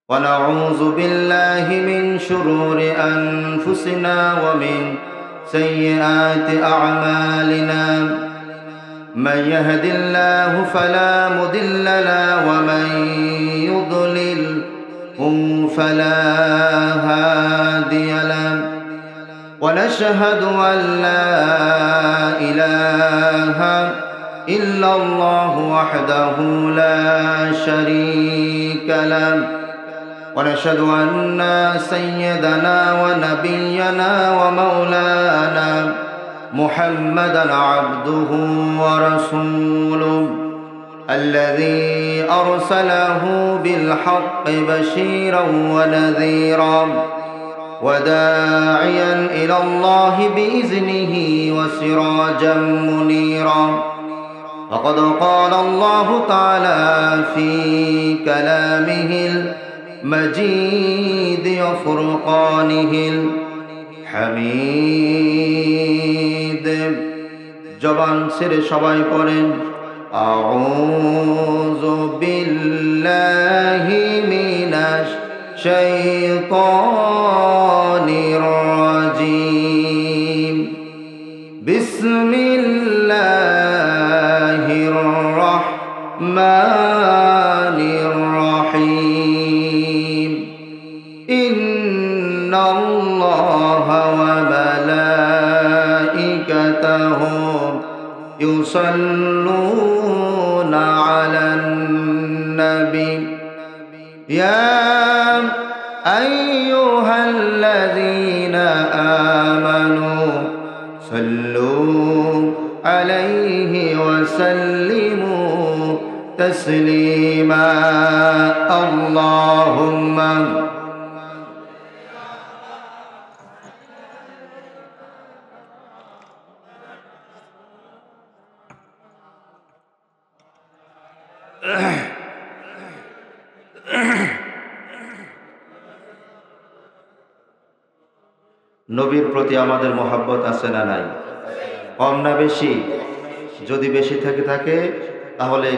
ونعوذ بالله من شرور أنفسنا ومن سيئات أعمالنا من يهد الله فلا مضل له ومن يضلل فلا هادي له ونشهد أن لا إله إلا الله وحده لا شريك له ونشهد أن سيدنا ونبينا ومولانا محمدا عبده ورسوله الذي أرسله بالحق بشيرا ونذيرا وداعيا إلى الله بإذنه وسراجا منيرا وقد قال الله تعالى في كلامه المجيد وفرقانه الحميد জবান ছেড়ে সবাই পড়েন আউযু বিল্লাহি মিনাশ শাইতানির রাজীম বিসমিল্লাহির রাহমানির রাহিম ইন্নাল্লাহা ওয়া মালাইকাতাহু ইউসাল্লুনা আলান নবী ইয়া আইয়ুহাল্লাযীনা আমানু সাল্লু আলাইহি ওয়া সাল্লিমু তাসলিমা আল্লাহুম্মা নবীর প্রতি আমাদের মহব্বত আছে না নাই? কম না বেশি? যদি বেশি থাকে তাহলে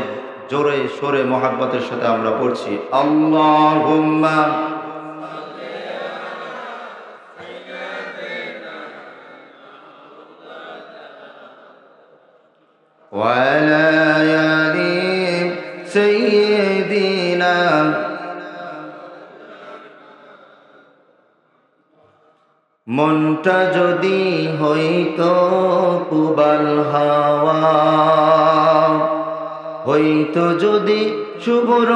জোরে সোরে মহব্বতের সাথে আমরা পড়ছি আল্লাহুম্মা ওয়া আলা আলি সাইয়্যিদিনা মনটা যদি হইতো পুবাল হাওয়া হইতো যদি শুভ্র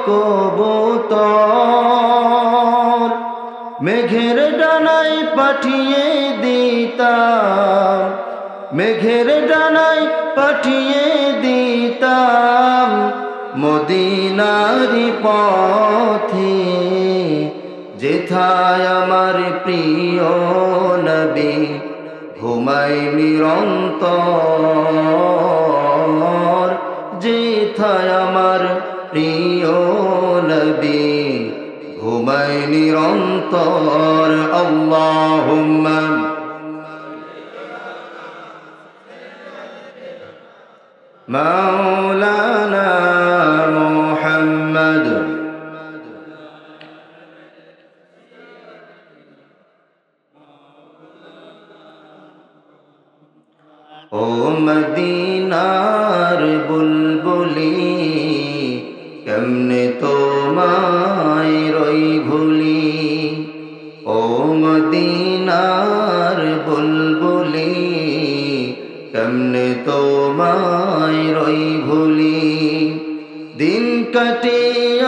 কবুতর মেঘের ডানায় পাঠিয়ে দিতাম মেঘের ডানায় পাঠিয়ে দিতাম মদিনার পথে যেথায় আমার প্রিয় নবী ঘুমায় নিরন্তর যেথায় আমার প্রিয় নবী ঘুমায় নিরন্তর আল্লাহুম্মা মাওলানা মুহাম্মদ ও মদিনার বুলবুলি কেমনে তোমায় রই ভুলি ও মদিনার বুলবুলি কেমনে তোমায় রই ভুলি দিন কাটে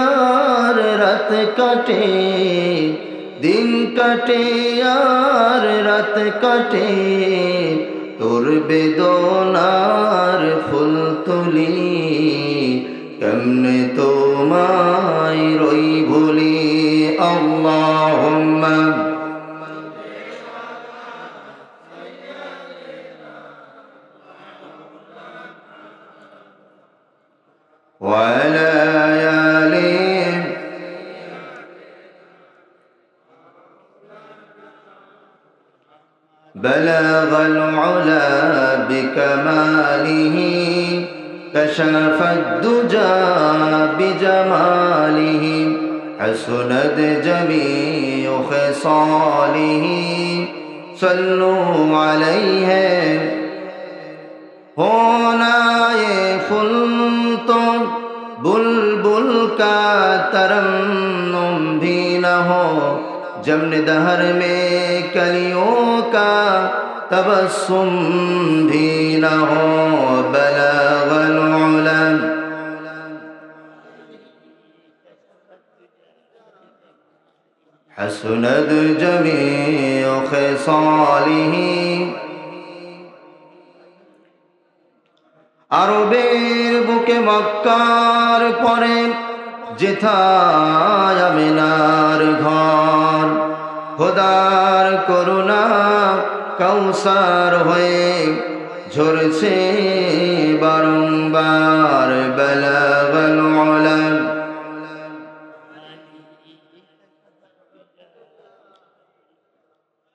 আর রাত কাটে দিন কাটে আর রাত কাটে তোর বেদনার ফুল তুলি কেমনে তোমায় রই ভুলি আল্লাহুম্মা ওয়া আলা আলি بلغ العلا بكماله كشف الدجى بجماله حسنت جميع خصاله صلوا عليه ہونا یہ پھول تو بلبل کا ترنم بھی نہ ہو جمن دہر میں کلیوں کا تبسم بھی نہ ہو بلغ العلا حسنت جميع خصاله আরবের বুকে মক্কার পরে যেথায় আমিনার ঘর খোদার করুণা কাউসার হয়ে ঝরছে বারংবার বালাগাল উলা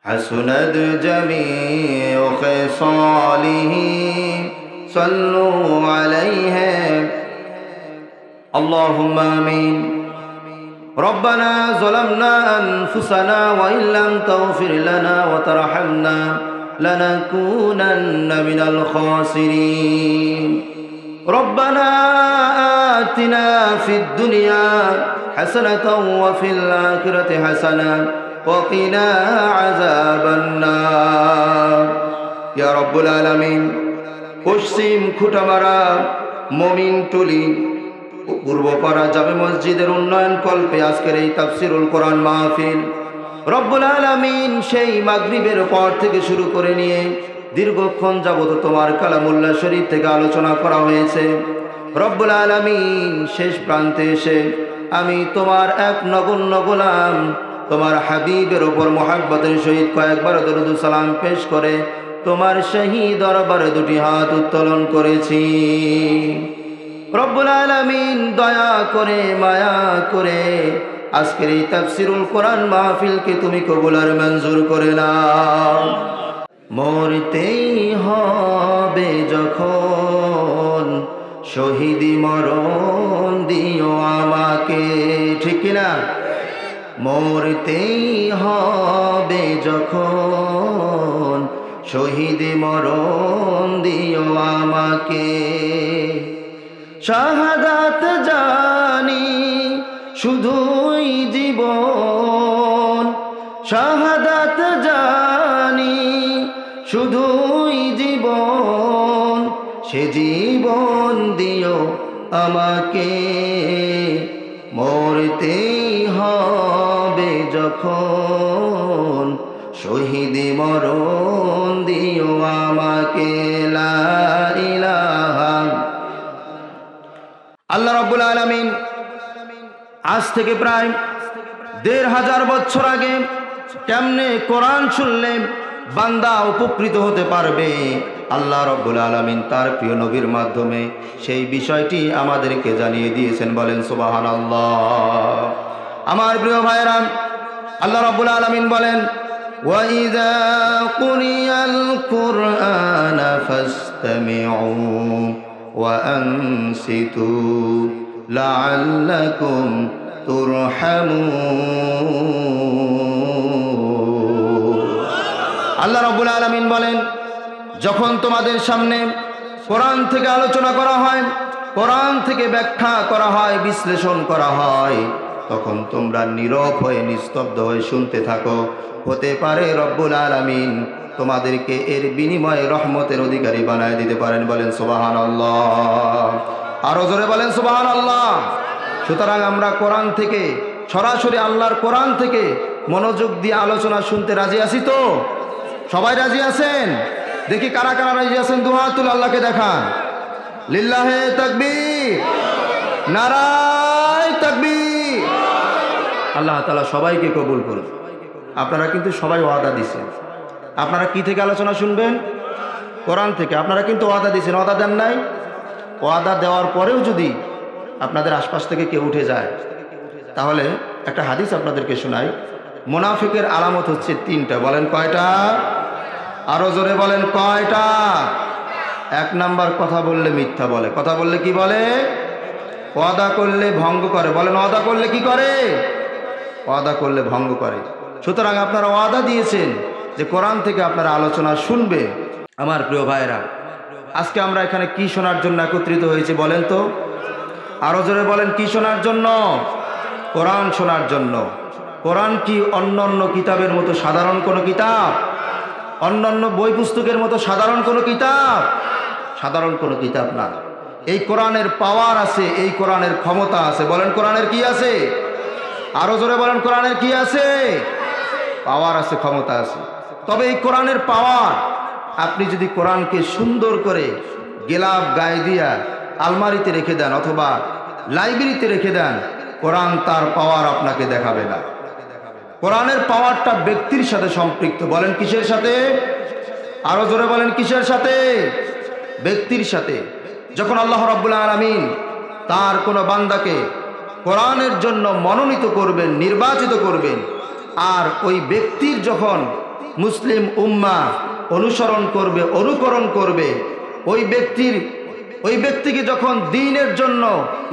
حسنت جميع خصاله صلوا عليه اللهم آمين ربنا ظلمنا أنفسنا وإن لم تغفر لنا وترحمنا لنكونن من الخاسرين ربنا آتنا في الدنيا حسنة وفي الآخرة حسنة وقنا عذاب النار يا رب العالمين পশ্চিম খুঁটামারা মমিন টুলি পূর্বপাড়া জামে মসজিদের উন্নয়ন কল্পে আজকের এই তাফসিরুল কোরআন মাহফিল রব্বুল আলামিন সেই মাগরিবের পর থেকে শুরু করে নিয়ে দীর্ঘক্ষণ যাবত তোমার কালামুল্লাহ শরীফ থেকে আলোচনা করা হয়েছে রব্বুল আলামিন শেষ প্রান্তে এসে আমি তোমার এক নগণ্য গোলাম তোমার হাবিবের ওপর মুহাব্বতের সহিত কয়েকবার দরুদ সালাম পেশ করে তোমার শাহী দরবারে দুটি হাত উত্তোলন করেছি রব্বুল আলামিন দয়া করে মায়া করে আজকের এই তাফসিরুল কোরআন মাহফিলকে তুমি কবুল আর মঞ্জুর করে নাও মরতেই হবে যখন শহীদি মরণ দিও আমাকে ঠিক কিনা মরতেই হবে যখন শহীদি মরণ দিও আমাকে শাহাদাত জানি শুধুই জীবন শাহাদাত জানি শুধুই জীবন সে জীবন দিও আমাকে মরতেই হবে যখন শহীদি মরণ দিও আমাকে লা ইলাহা আল্লাহ রাব্বুল আলামিন আজ থেকে প্রায় ১৫০০ বছর আগে কেমনে কোরআন শুনলে বান্দা উপকৃত হতে পারবে আল্লাহ রাব্বুল আলামিন তার প্রিয় নবীর মাধ্যমে সেই বিষয়টি আমাদেরকে জানিয়ে দিয়েছেন বলেন সুবহানাল্লাহ আমার প্রিয় ভাইরা আল্লাহ রাব্বুল আলামিন বলেন وَإِذَا قُرِئَ الْقُرْآنَ فَاسْتَمِعُوا وَأَنصِتُوا لَعَلَّكُمْ تُرْحَمُونَ আল্লাহ রাব্বুল আলামিন বলেন যখন তোমাদের সামনে কোরআন থেকে আলোচনা করা হয় কোরআন থেকে ব্যাখ্যা করা হয় বিশ্লেষণ করা হয় তখন তোমরা নীরব হয়ে নিস্তব্ধ হয়ে শুনতে থাকো হতে পারে রব্বুল আলামিন তোমাদেরকে এর বিনিময়ে রহমতের অধিকারী বানায় দিতে পারেন বলেন সুবহানাল্লাহ আরো জোরে বলেন সুবহানাল্লাহ সুতরাং আমরা কোরআন থেকে সরাসরি আল্লাহর কোরআন থেকে মনোযোগ দিয়ে আলোচনা শুনতে রাজি আছি তো সবাই রাজি আছেন দেখি কারা কারা রাজি আছেন দুই হাত তুলে আল্লাহকে দেখান লিল্লাহে তাকবীর নারায়ে তাকবীর আল্লাহ তাআলা সবাইকে কবুল করুন আপনারা কিন্তু সবাই ওয়াদা দিয়েছেন আপনারা কি থেকে আলোচনা শুনবেন কোরআন থেকে আপনারা কিন্তু ওয়াদা দিয়েছেন ওয়াদা দেন নাই ওয়াদা দেওয়ার পরেও যদি আপনাদের আশপাশ থেকে কেউ উঠে যায় তাহলে একটা হাদিস আপনাদেরকে শোনাই মুনাফিকের আলামত হচ্ছে 3টা বলেন কয়টা আরো জোরে বলেন কয়টা 1 নাম্বার কথা বললে মিথ্যা বলে কথা বললে কি বলে ওয়াদা করলে ভঙ্গ করে। বলেন ওয়াদা করলে কি করে? ওয়াদা করলে ভঙ্গ করে। সুতরাং আপনারা ওয়াদা দিয়েছেন যে কোরআন থেকে আপনারা আলোচনা শুনবেন। আমার প্রিয় ভাইরা, আজকে আমরা এখানে কি শোনার জন্য একত্রিত হয়েছি বলেন তো? আরো জোরে বলেন, কি শোনার জন্য? কোরআন শোনার জন্য। কোরআন কি অন্যান্য কিতাবের মতো সাধারণ কোনো কিতাব? অন্যান্য বই পুস্তকের মতো সাধারণ কোনো কিতাব? সাধারণ কোনো কিতাব না। এই কোরআনের পাওয়ার আছে, এই কোরআনের ক্ষমতা আছে। বলেন কোরআনের কি আছে? আরো জোরে বলেন, কোরআনের কি আছে? পাওয়ার আছে, ক্ষমতা আছে। তবে এই কোরআনের পাওয়ার, আপনি যদি কোরআনকে সুন্দর করে গেলাপ গায়ে দিয়া আলমারিতে রেখে দেন অথবা লাইব্রেরিতে রেখে দেন, কোরআন তার পাওয়ার আপনাকে দেখাবে না। কোরআনের পাওয়ারটা ব্যক্তির সাথে সম্পৃক্ত। বলেন কিসের সাথে? আরো জোরে বলেন, কিসের সাথে? ব্যক্তির সাথে। যখন আল্লাহ রাব্বুল আলামিন তার কোনো বান্দাকে কোরআনের জন্য মনোনীত করবেন, নির্বাচিত করবেন, আর ওই ব্যক্তির যখন মুসলিম উম্মাহ অনুসরণ করবে, অনুকরণ করবে, ওই ব্যক্তিকে যখন দ্বীনের জন্য,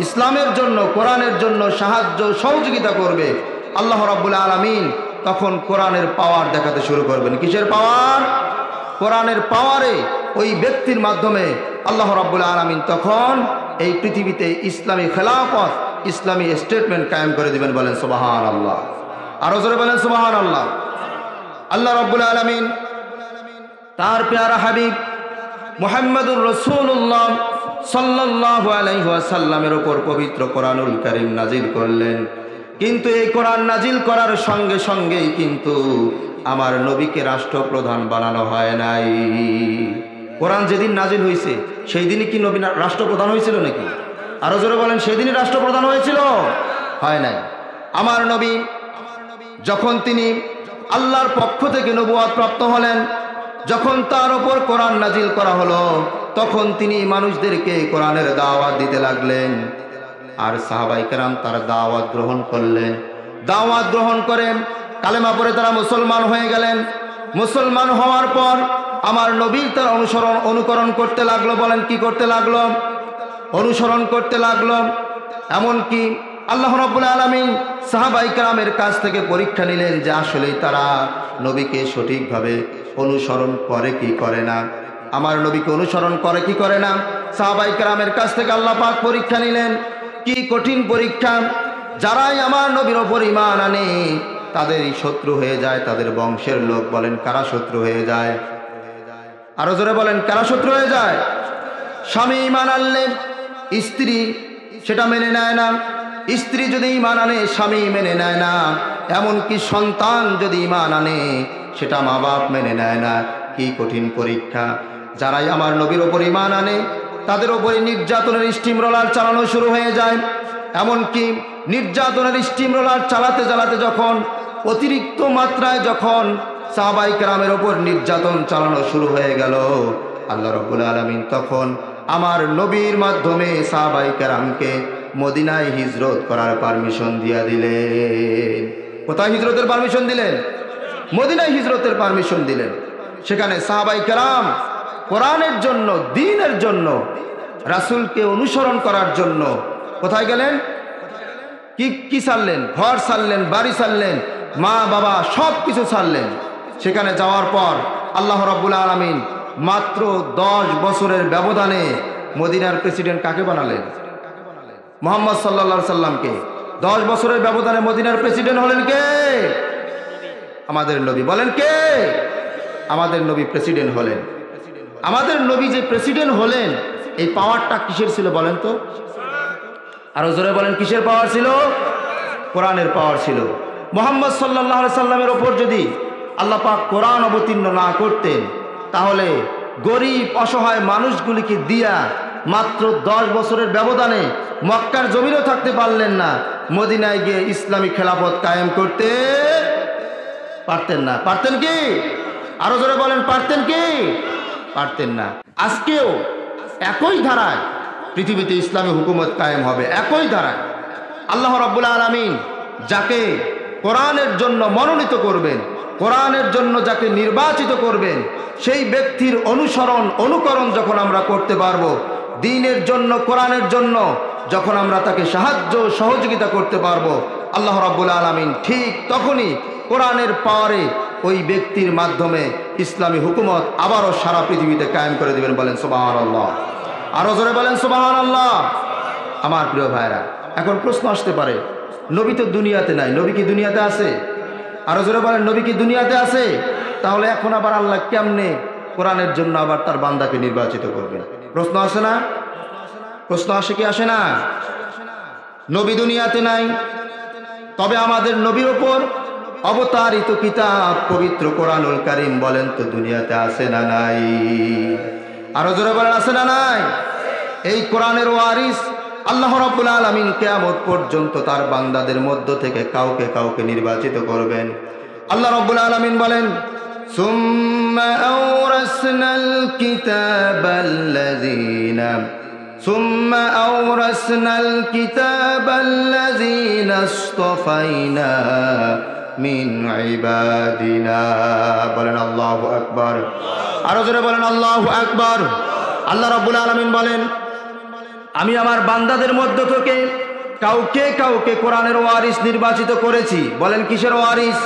ইসলামের জন্য, কোরআনের জন্য সাহায্য সহযোগিতা করবে, আল্লাহ রাব্বুল আলামিন তখন কোরআনের পাওয়ার দেখাতে শুরু করবেন। কিসের পাওয়ার? কোরআনের পাওয়ারে ওই ব্যক্তির মাধ্যমে আল্লাহ রাব্বুল আলামিন তখন এই পৃথিবীতে ইসলামী খেলাফত, ইসলামী স্টেটমেন্ট কায়েম করে দিবেন। বলেন সুবহানাল্লাহ। আরো জোরে বলেন সুবহানাল্লাহ। আল্লাহ রাব্বুল আলামিন তার প্যারা হাবিব মুহাম্মদুর রাসূলুল্লাহ সাল্লাল্লাহু আলাইহি ওয়াসাল্লামের উপর পবিত্র কোরআনুল কারীম নাজিল করলেন। কিন্তু এই কোরআন নাজিল করার সঙ্গে সঙ্গেই কিন্তু আমার নবীকে রাষ্ট্রপ্রধান বানানো হয় নাই। কোরআন যেদিন নাজিল হয়েছে সেই দিনই কি নবী রাষ্ট্রপ্রধান হয়েছিল নাকি? আরো জোরে বলেন, সেই দিনই রাষ্ট্রপ্রধান হয়েছিল? হয় নাই। আমার নবী যখন তিনি আল্লাহর পক্ষ থেকে নবুয়ত প্রাপ্ত হলেন, যখন তার উপর কোরআন নাজিল করা হলো, তখন তিনি মানুষদেরকে কোরআনের দাওয়াত দিতে লাগলেন। আর সাহাবায়ে কেরাম তার দাওয়াত গ্রহণ করলেন। দাওয়াত গ্রহণ করে কালেমা পড়ে তারা মুসলমান হয়ে গেলেন। মুসলমান হওয়ার পর আমার নবীর তার অনুকরণ করতে লাগলো। বলেন কি করতে লাগলো? অনুসরণ করতে লাগলো। এমনকি আল্লাহ রাব্বুল আলামিন সাহাবায়ে কেরামের কাছ থেকে পরীক্ষা নিলেন যে আসলেই তারা নবীকে সঠিকভাবে অনুসরণ করে কি করে না। আমার নবীকে অনুসরণ করে কি করে না, সাহাবায়ে কেরামের কাছ থেকে আল্লাহ পাক পরীক্ষা নিলেন। কি কঠিন পরীক্ষা! যারাই আমার নবীর ওপর ঈমান আনে তাদেরই শত্রু হয়ে যায়, তাদের বংশের লোক। বলেন কারা শত্রু হয়ে যায়? আরো জোরে বলেন, কারা শত্রু হয়ে যায়? স্বামী ঈমান আনলে স্ত্রী সেটা মেনে নেয় না। স্ত্রী যদি ঈমান আনে স্বামী মেনে নেয় না। এমনকি সন্তান যদি ঈমান আনে সেটা মা বাপ মেনে নেয় না। কি কঠিন পরীক্ষা! যারাই আমার নবীর ওপর ঈমান আনে তাদের ওপরে নির্যাতনের স্টিম রোলার চালানো শুরু হয়ে যায়। এমনকি নির্যাতনের স্টিম রোলার চালাতে চালাতে যখন অতিরিক্ত মাত্রায় যখন সাহাবায়ে কেরামের ওপর নির্যাতন চালানো শুরু হয়ে গেল, আল্লাহ রাব্বুল আলামিন তখন আমার নবীর মাধ্যমে সাহাবায়ে কেরামকে মদিনায় হিজরত করার পারমিশন দিয়ে দিলেন। কোথায় হিজরতের পারমিশন দিলেন? মদিনায় হিজরতের পারমিশন দিলেন। সেখানে সাহাবায়ে কেরাম কোরআনের জন্য, দ্বীনের জন্য, রাসূলকে অনুসরণ করার জন্য কোথায় গেলেন? কি ছাড়লেন? ঘর ছাড়লেন, বাড়ি ছাড়লেন, মা বাবা সব কিছু ছাড়লেন। সেখানে যাওয়ার পর আল্লাহ রাব্বুল আলামিন মাত্র 10 বছরের ব্যবধানে মদিনার প্রেসিডেন্ট কাকে বানালেন? মুহাম্মদ সাল্লাল্লাহু আলাইহি সাল্লামকে। 10 বছরের ব্যবধানে মদিনার প্রেসিডেন্ট হলেন কে? আমাদের নবী। বলেন কে? আমাদের নবী প্রেসিডেন্ট হলেন। আমাদের নবী যে প্রেসিডেন্ট হলেন, এই পাওয়ারটা কিসের ছিল বলেন তো? আরো জোরে বলেন, কিসের পাওয়ার ছিল? কোরআনের পাওয়ার ছিল। মুহাম্মদ সাল্লাল্লাহু আলাইহি সাল্লামের ওপর যদি আল্লাহ পাক কোরআন অবতীর্ণ না করতেন, তাহলে গরিব অসহায় মানুষগুলিকে দিয়া মাত্র 10 বছরের ব্যবধানে মক্কার জমিনেও থাকতে পারলেন না, মদিনায় গিয়ে ইসলামী খেলাফত কায়েম করতে পারতেন না। পারতেন কি? আরো জোরে বলেন, পারতেন কি? পারতেন না। আজকেও একই ধারায় পৃথিবীতে ইসলামী হুকুমত কায়েম হবে, একই ধারায়। আল্লাহ রাব্বুল আলামিন যাকে কোরআনের জন্য মনোনীত করবেন, কোরআনের জন্য যাকে নির্বাচিত করবেন, সেই ব্যক্তির অনুসরণ অনুকরণ যখন আমরা করতে পারবো, দ্বীনের জন্য, কোরআনের জন্য যখন আমরা তাকে সাহায্য সহযোগিতা করতে পারবো, আল্লাহ রাব্বুল আলামিন ঠিক তখনই কোরআনের পাওয়ারে ওই ব্যক্তির মাধ্যমে ইসলামী হুকুমত আবারও সারা পৃথিবীতে কায়েম করে দিবেন। বলেন সুবহানাল্লাহ, আরো জোরে বলেন সুবহানাল্লাহ। আমার প্রিয় ভাইরা, এখন প্রশ্ন আসতে পারে, নবী তো দুনিয়াতে নাই, নবী কি দুনিয়াতে আছে? আরো জোরে বলেন, নবী কি দুনিয়াতে আছে? তাহলে এখন আবার আল্লাহ কেমনে কোরআনের জন্য আবার তার বান্দাকে নির্বাচিত করবেন? প্রশ্ন আসে না? প্রশ্ন আসে কি আসে না? নবী দুনিয়াতে নাই, তবে আমাদের নবীর ওপর অবতারিত কিতাব পবিত্র কোরআনুল কারীম বলেন তো দুনিয়াতে আছে না নাই? আরো জোরে বলেন, আছে না নাই? এই কোরআনের ওয়ারিস আল্লাহ রাব্বুল আলামিন কিয়ামত পর্যন্ত তার বান্দাদের মধ্য থেকে কাউকে কাউকে নির্বাচিত করবেন। আল্লাহ রাব্বুল আলামিন বলেন, সুম্মা আওরাসনাল কিতাবাল্লাযীনা ইসতাফাইনা মিন ইবাদিনা। বলেন আল্লাহু আকবার। আরো জোরে বলেন আল্লাহু আকবার। আল্লাহ রাব্বুল আলামিন বলেন, আমি আমার বান্দাদের মধ্য থেকে কাউকে কাউকে কোরআনের ওয়ারিস নির্বাচিত করেছি। বলেন কিসের ওয়ারিস?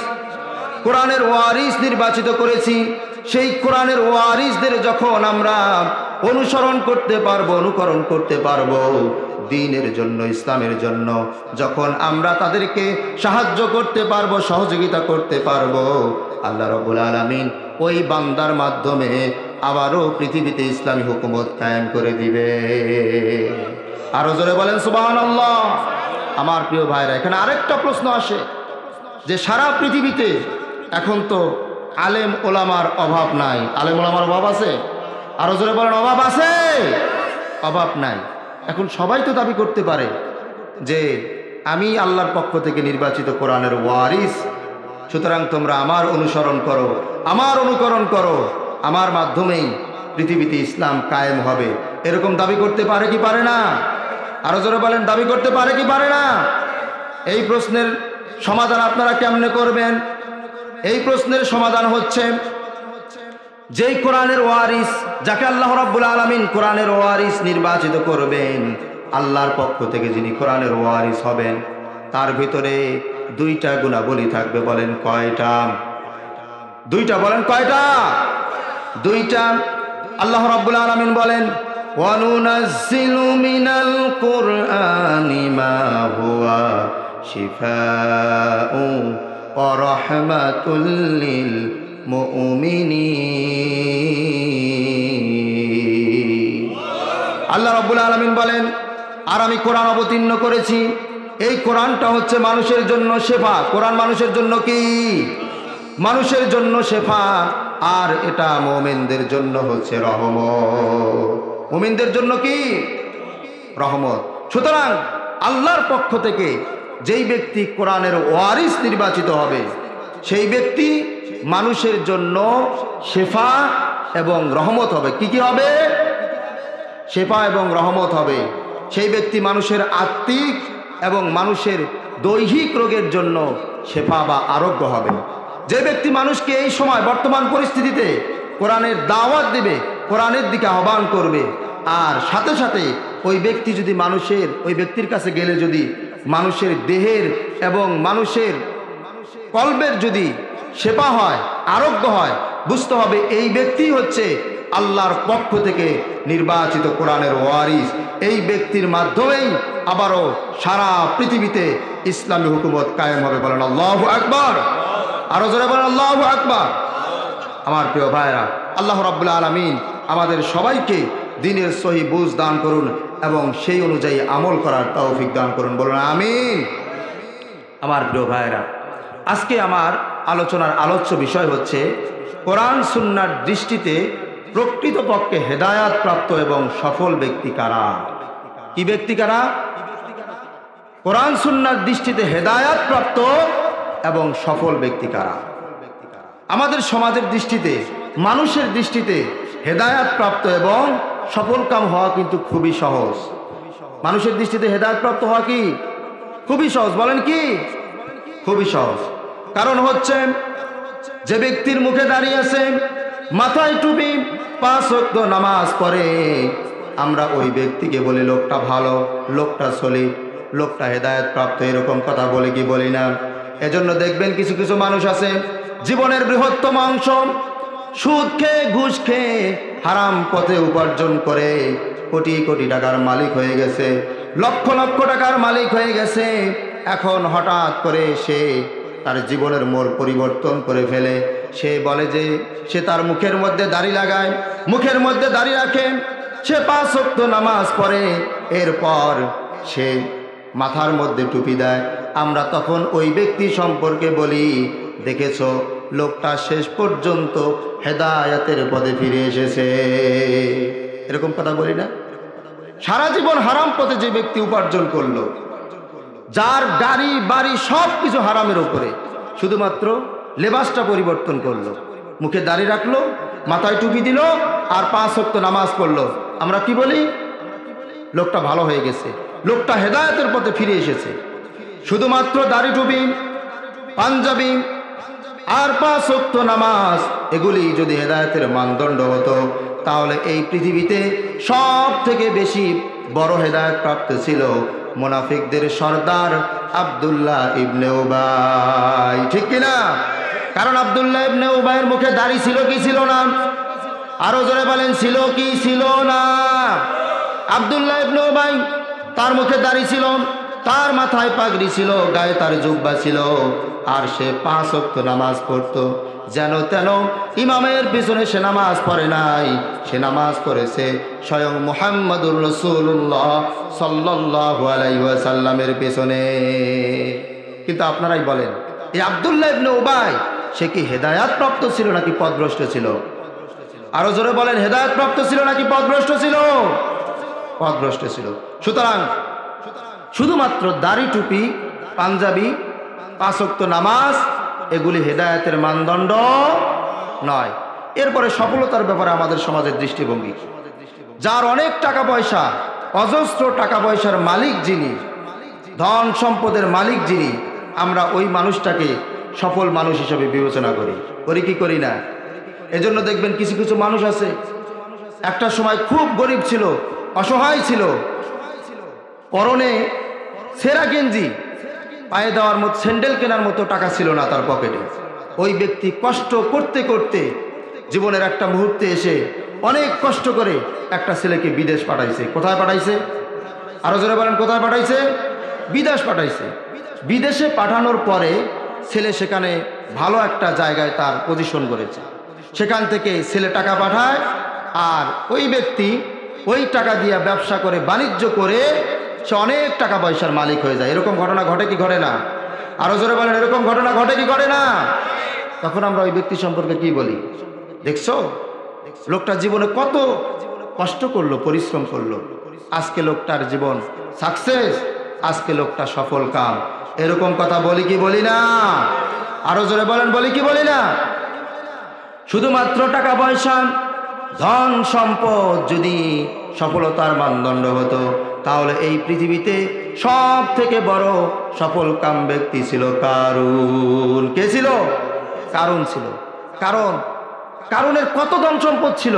কোরআনের ওয়ারিস নির্বাচিত করেছি। সেই কোরআনের ওয়ারিসদের যখন আমরা অনুসরণ করতে পারবো, অনুকরণ করতে পারবো দ্বীনের জন্য, ইসলামের জন্য, যখন আমরা তাদেরকে সাহায্য করতে পারবো, সহযোগিতা করতে পারবো, আল্লাহ রাব্বুল আলামিন ওই বান্দার মাধ্যমে আবারও পৃথিবীতে ইসলামী হুকুমত কায়েম করে দিবে। আরো জোরে বলেন সুবহানাল্লাহ। আমার প্রিয় ভাইরা, এখানে আরেকটা প্রশ্ন আসে যে সারা পৃথিবীতে এখন তো আলেম ওলামার অভাব নাই। আলেম ওলামার অভাব আছে? আরো জোরে বলেন, অভাব আছে? অভাব নাই। এখন সবাই তো দাবি করতে পারে যে আমি আল্লাহর পক্ষ থেকে নির্বাচিত কোরআনের ওয়ারিস, সুতরাং তোমরা আমার অনুসরণ করো, আমার অনুকরণ করো, আমার মাধ্যমেই পৃথিবীতে ইসলাম কায়েম হবে। এরকম দাবি করতে পারে কি পারে না? আরো জোরে বলেন, দাবি করতে পারে কি পারে না? এই প্রশ্নের সমাধান আপনারা কেমনে করবেন? এই প্রশ্নের সমাধান হচ্ছে, যেই কোরআনের ওয়ারিস, যাকে আল্লাহ রাব্বুল আলামিন কোরআনের ওয়ারিস নির্বাচিত করবেন, আল্লাহর পক্ষ থেকে যিনি কোরআনের ওয়ারিস হবেন, তার ভিতরে দুইটা গুণাবলী থাকবে। বলেন কয়টা? দুইটা। বলেন কয়টা? দুইটা। আল্লাহ রাব্বুল আলামিন বলেন, ওয়ানুনাজ্জিলু মিনাল কুরআনি মা হুয়া শিফাউ ওয়া রাহমাতুল লিল মুমিনিন। আল্লাহ রাব্বুল আলামিন বলেন, আর আমি কোরআন অবতীর্ণ করেছি, এই কোরআনটা হচ্ছে মানুষের জন্য শেফা। কোরআন মানুষের জন্য কি? মানুষের জন্য শেফা। আর এটা মুমিনদের জন্য হচ্ছে রহমত। মুমিনদের জন্য কি? রহমত। সুতরাং আল্লাহর পক্ষ থেকে যেই ব্যক্তি কোরআনের ওয়ারিস নির্বাচিত হবে, সেই ব্যক্তি মানুষের জন্য শেফা এবং রহমত হবে। কি কি হবে? শেফা এবং রহমত হবে। সেই ব্যক্তি মানুষের আত্মিক এবং মানুষের দৈহিক রোগের জন্য শেফা বা আরোগ্য হবে। যে ব্যক্তি মানুষকে এই সময় বর্তমান পরিস্থিতিতে কোরআনের দাওয়াত দেবে, কোরআনের দিকে আহ্বান করবে, আর সাথে সাথে ওই ব্যক্তি যদি ওই ব্যক্তির কাছে গেলে যদি মানুষের দেহের এবং মানুষের কলবের যদি শেফা হয়, আরোগ্য হয়, বুঝতে হবে এই ব্যক্তি হচ্ছে আল্লাহর পক্ষ থেকে নির্বাচিত কোরআনের ওয়ারিস। এই ব্যক্তির মাধ্যমেই আবারও সারা পৃথিবীতে ইসলামী হুকুমত কায়েম হবে। বলেন আল্লাহু আকবার। আরো জোরে বলেন আল্লাহু আকবার। আমার প্রিয় ভাইরা, আল্লাহ রাব্বুল আলামিন আমাদের সবাইকে দ্বীনের সহি বুঝ দান করুন এবং সেই অনুযায়ী আমল করার তৌফিক দান করুন। বলুন আমিন। আমার প্রিয় ভাইরা, আজকে আমার আলোচনার আলোচ্য বিষয় হচ্ছে কোরআন সুন্নাহর দৃষ্টিতে প্রকৃতপক্ষে হেদায়াত প্রাপ্ত এবং সফল ব্যক্তি কারা? কি ব্যক্তি কারা? কোরআন সুন্নাহর দৃষ্টিতে হেদায়াত প্রাপ্ত এবং সফল ব্যক্তি কারা? আমাদের সমাজের দৃষ্টিতে, মানুষের দৃষ্টিতে হেদায়াত প্রাপ্ত এবং সফল কাম হওয়া কিন্তু খুবই সহজ। মানুষের দৃষ্টিতে হেদায়াত প্রাপ্ত হওয়া কি খুবই সহজ? বলেন কি? খুবই সহজ। কারণ হচ্ছে, যে ব্যক্তির মুখে দাঁড়িয়ে আছে, মাথায় টুপি, 5 ওয়াক্ত নামাজ পড়ে, আমরা ওই ব্যক্তিকে বলি লোকটা ভালো, লোকটা সলিড, লোকটা হেদায়েত প্রাপ্ত, এরকম কথা বলি কি বলি না? এজন্য দেখবেন কিছু কিছু মানুষ আছে জীবনের বৃহত্তম অংশ সুদ খেয়ে ঘুষ খেয়ে হারাম পথে উপার্জন করে কোটি কোটি টাকার মালিক হয়ে গেছে, লক্ষ লক্ষ টাকার মালিক হয়ে গেছে। এখন হঠাৎ করে সে তার জীবনের মোড় পরিবর্তন করে ফেলে। সে বলে যে সে তার মুখের মধ্যে দাড়ি লাগায়, মুখের মধ্যে দাড়ি রাখে, সে 5 ওয়াক্ত নামাজ পড়ে, এরপর সে মাথার মধ্যে টুপি দেয়। আমরা তখন ওই ব্যক্তি সম্পর্কে বলি, দেখেছো লোকটা শেষ পর্যন্ত হেদায়েতের পথে ফিরে এসেছে। এরকম কথা বলি না? সারা জীবন হারাম পথে যে ব্যক্তি উপার্জন করলো, যার গাড়ি বাড়ি সব কিছু হারামের উপরে, শুধুমাত্র লেবাসটা পরিবর্তন করলো, মুখে দাড়ি রাখলো, মাথায় টুপি দিল আর 5 ওয়াক্ত নামাজ পড়লো, আমরা কি বলি? লোকটা ভালো হয়ে গেছে, লোকটা হেদায়েতের পথে ফিরে এসেছে। শুধুমাত্র দাড়ি টুপি, পাঞ্জাবি আর 5 ওয়াক্ত নামাজ, এগুলি যদি হেদায়েতের মানদণ্ড হতো, তাহলে এই পৃথিবীতে সব থেকে বেশি বড় হেদায়েত প্রাপ্ত ছিল মুনাফিকদের সর্দার আব্দুল্লাহ ইবনে উবাই, ঠিক কিনা? কারণ আব্দুল্লাহ ইবনে উবাইয়ের মুখে দাড়ি ছিল কি ছিল না? আরো জোরে বলেন, ছিল কি ছিল না? আব্দুল্লাহ ইবনে উবাই, তার মুখে দাড়ি ছিল, তার মাথায় পাগড়ি ছিল, গায়ে তার জুব্বা ছিল, আর সে 5 ওয়াক্ত নামাজ পড়তো। যেন তেন ইমামের পিছনে সে নামাজ পড়ে নাই, সে নামাজ পড়েছে স্বয়ং মুহাম্মদুর রাসূলুল্লাহ সাল্লাল্লাহু আলাইহি ওয়াসাল্লামের পিছনে। কিন্তু আপনারাই বলেন, এই আব্দুল্লাহ ইবনে উবাই সে কি হেদায়েত প্রাপ্ত ছিল নাকি পথভ্রষ্ট ছিল? আরো জোরে বলেন, হেদায়েত প্রাপ্ত ছিল নাকি পথভ্রষ্ট ছিল? পথভ্রষ্ট ছিল। সুতরাং শুধুমাত্র দাড়ি টুপি পাঞ্জাবি 5 ওয়াক্ত নামাজ এগুলি হেদায়েতের মানদণ্ড নয়। এরপরে সফলতার ব্যাপারে আমাদের সমাজের দৃষ্টিভঙ্গি, যার অনেক টাকা পয়সা, অজস্র টাকা পয়সার মালিক যিনি, ধন সম্পদের মালিক যিনি, আমরা ওই মানুষটাকে সফল মানুষ হিসেবে বিবেচনা করি, করি কি করি না? এজন্য দেখবেন কিছু কিছু মানুষ আছে একটা সময় খুব গরিব ছিল, অসহায় ছিল, পরনে সেরা গেঞ্জি, পায়ে দেওয়ার মতো স্যান্ডেল কেনার মতো টাকা ছিল না তার পকেটে। ওই ব্যক্তি কষ্ট করতে করতে জীবনের একটা মুহূর্তে এসে অনেক কষ্ট করে একটা ছেলেকে বিদেশ পাঠাইছে। কোথায় পাঠাইছে? আরো জোরে বলেন, কোথায় পাঠাইছে? বিদেশ পাঠাইছে। বিদেশে পাঠানোর পরে ছেলে সেখানে ভালো একটা জায়গায় তার পজিশন করেছে, সেখান থেকে ছেলে টাকা পাঠায়, আর ওই ব্যক্তি ওই টাকা দিয়ে ব্যবসা করে, বাণিজ্য করে সে অনেক টাকা পয়সার মালিক হয়ে যায়। এরকম ঘটনা ঘটে কি ঘটে না? আরো জোরে বলেন, এরকম ঘটনা ঘটে কি ঘটে না? তখন আমরা ওই ব্যক্তি সম্পর্কে কি বলি? দেখছো লোকটা জীবনে কত কষ্ট করলো, পরিশ্রম করলো, আজকে লোকটার জীবন সাকসেস, আজকে লোকটা সফল কাম। এরকম কথা বলি কি বলি না? আরো জোরে বলেন, বলি কি বলি না? শুধুমাত্র টাকা পয়সা, ধন সম্পদ যদি সফলতার মানদণ্ড হতো, তাহলে এই পৃথিবীতে সব থেকে বড় সফল কাম ব্যক্তি ছিল কারুন। কে ছিল? কারুন ছিল। কারণ কারুনের কত ধন সম্পদ ছিল,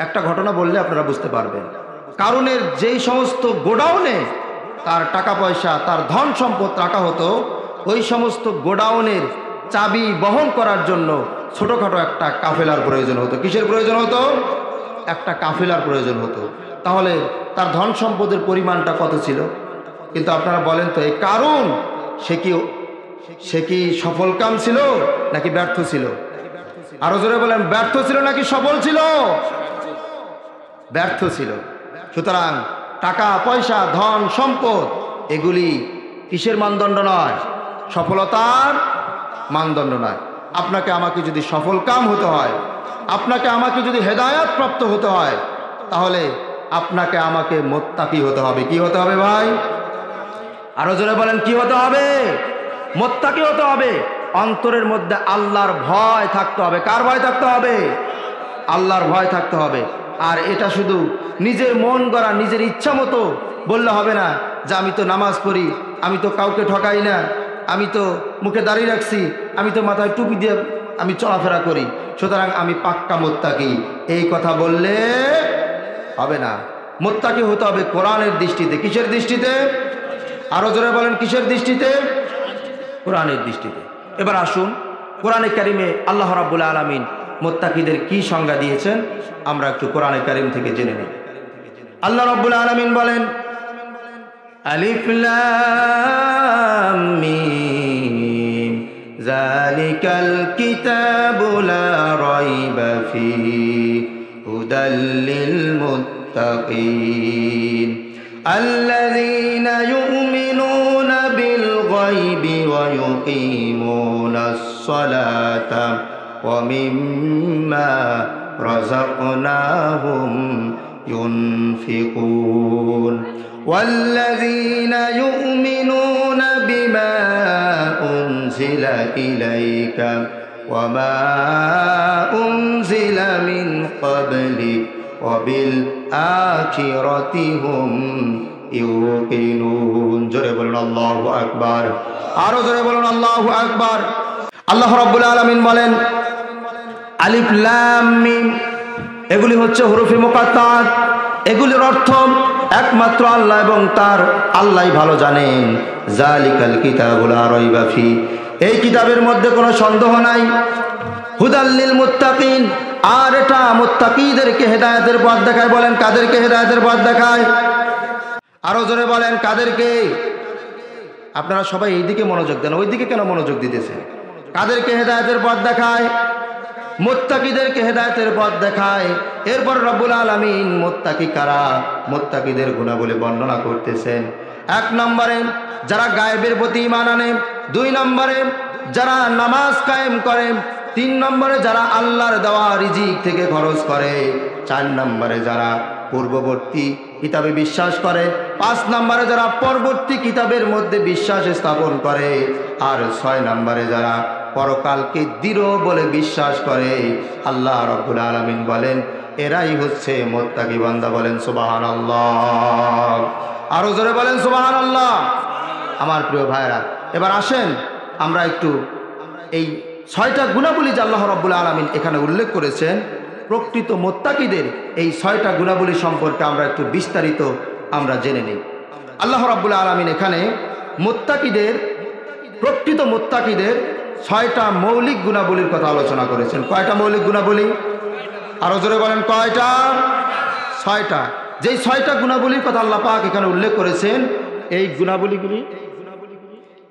একটা ঘটনা বললে আপনারা বুঝতে পারবেন। কারুনের যেই সমস্ত গোডাউনে তার টাকা পয়সা, তার ধন সম্পদ রাখা হতো, ওই সমস্ত গোডাউনের চাবি বহন করার জন্য ছোটখাটো একটা কাফেলার প্রয়োজন হতো। কিসের প্রয়োজন হতো? একটা কাফেলার প্রয়োজন হতো। তাহলে তার ধন সম্পদের পরিমাণটা কত ছিল? কিন্তু আপনারা বলেন তো, এই কারুন সে কি সফল কাম ছিল নাকি ব্যর্থ ছিল? আরো জোরে বলেন, ব্যর্থ ছিল নাকি সফল ছিল? ব্যর্থ ছিল। সুতরাং টাকা পয়সা, ধন সম্পদ এগুলি কিসের মানদণ্ড নয়? সফলতার মানদণ্ড নয়। আপনাকে আমাকে যদি সফল কাম হতে হয়, আপনাকে আমাকে যদি হেদায়েত প্রাপ্ত হতে হয়, তাহলে আপনাকে আমাকে মুত্তাকি হতে হবে। কি হতে হবে ভাই? আরো জোরে বলেন, কি হতে হবে? মুত্তাকি হতে হবে। অন্তরের মধ্যে আল্লাহর ভয় থাকতে হবে। কার ভয় থাকতে হবে? আল্লাহর ভয় থাকতে হবে। আর এটা শুধু নিজের মন গড়া, নিজের ইচ্ছা মতো বললে হবে না যে আমি তো নামাজ পড়ি, আমি তো কাউকে ঠকাই না, আমি তো মুখে দাড়ি রাখছি, আমি তো মাথায় টুপি দিয়ে আমি চলাফেরা করি, সুতরাং আমি পাক্কা মুত্তাকি। এই কথা বললে হবে না। মুত্তাকি হতে হবে কোরআনের দৃষ্টিতে। কিসের দৃষ্টিতে? আরো জোরে বলেন, কিসের দৃষ্টিতে? কোরআনের দৃষ্টিতে। এবার আসুন, কোরআনে কারিমে আল্লাহ রাব্বুল আলামিন মুত্তাকিদের কি সংজ্ঞা দিয়েছেন আমরা একটু কোরআনে কারিম থেকে জেনে নিই। আল্লাহ রাব্বুল আলামিন বলেন, আলিফ লাম মিম যালিকাল কিতাবু লা রাইবা ফীহি হুদাল লিল মুত্তাকিন আল্লাযীনা ইউমিনুনা বিল গায়বি ওয়া ইউকিমুনাস সালাতা ওয়া মিম্মা রাযাকনাহুম ينفقون والذين يؤمنون بما أنزل إليك وما أنزل من قبلك وبالآخرة هم يوقنون জোরে বলুন আল্লাহু আকবার। আরো জোরে বলুন আল্লাহু আকবার। আল্লাহ রাব্বুল আলামিন বলেন, আলিফ লাম মিম, এগুলি হচ্ছে হুরুফে মুকাত্তাত। এগুলির অর্থ একমাত্র আল্লাহ এবং তার আল্লাহই ভালো জানেন। যালিকাল কিতাবু লা রাইবা ফি, এই কিতাবের মধ্যে কোনো সন্দেহ নাই। হুদাল লিল মুত্তাকিন, আর এটা মুত্তাকিদেরকে হেদায়েতের পথ দেখায়। বলেন কাদেরকে হেদায়েতের পথ দেখায়? আরো জোরে বলেন কাদেরকে? আপনারা সবাই এইদিকে মনোযোগ দেন, ওইদিকে কেন মনোযোগ দিতেছেন? কাদেরকে হেদায়েতের পথ দেখায়? মুত্তাকিদেরকে হেদায়েতের পথ দেখায়। এরপর রব্বুল আলামিন মুত্তাকি কারা, মুত্তাকিদের গুণাবলী বর্ণনা করতেছেন। 1 নম্বরে যারা গায়েবের প্রতি ঈমান আনে, 2 নম্বরে যারা নামাজ কায়েম করে, 3 নম্বরে যারা আল্লাহর দেওয়া রিজিক থেকে খরচ করে, 4 নম্বরে যারা পূর্ববর্তী কিতাবে বিশ্বাস করে, 5 নম্বরে যারা পরবর্তী কিতাবের মধ্যে বিশ্বাস স্থাপন করে, আর 6 নম্বরে যারা পরকালকে দৃঢ় বলে বিশ্বাস করে। আল্লাহ রাব্বুল আলামিন বলেন এরাই হচ্ছে মুত্তাকি বান্দা। বলেন সুবহানাল্লাহ। আরো জোরে বলেন সুবহানাল্লাহ। আমার প্রিয় ভাইরা, এবার আসেন আমরা একটু এই 6টা গুণাবলী যে আল্লাহ রাব্বুল আলামিন এখানে উল্লেখ করেছেন, প্রকৃত মুত্তাকিদের এই 6টা গুণাবলী সম্পর্কে আমরা একটু বিস্তারিত আমরা জেনে নিই। আল্লাহ রাব্বুল আলামিন এখানে মুত্তাকিদের, প্রকৃত মুত্তাকিদের 6টা মৌলিক গুণাবলীর কথা আলোচনা করেছেন। কয়টা মৌলিক গুণাবলী? আরো জোরে বলেন কয়টা? 6টা। যেই 6টা গুণাবলীর কথা আল্লাহ পাক এখানে উল্লেখ করেছেন, এই গুণাবলীগুলি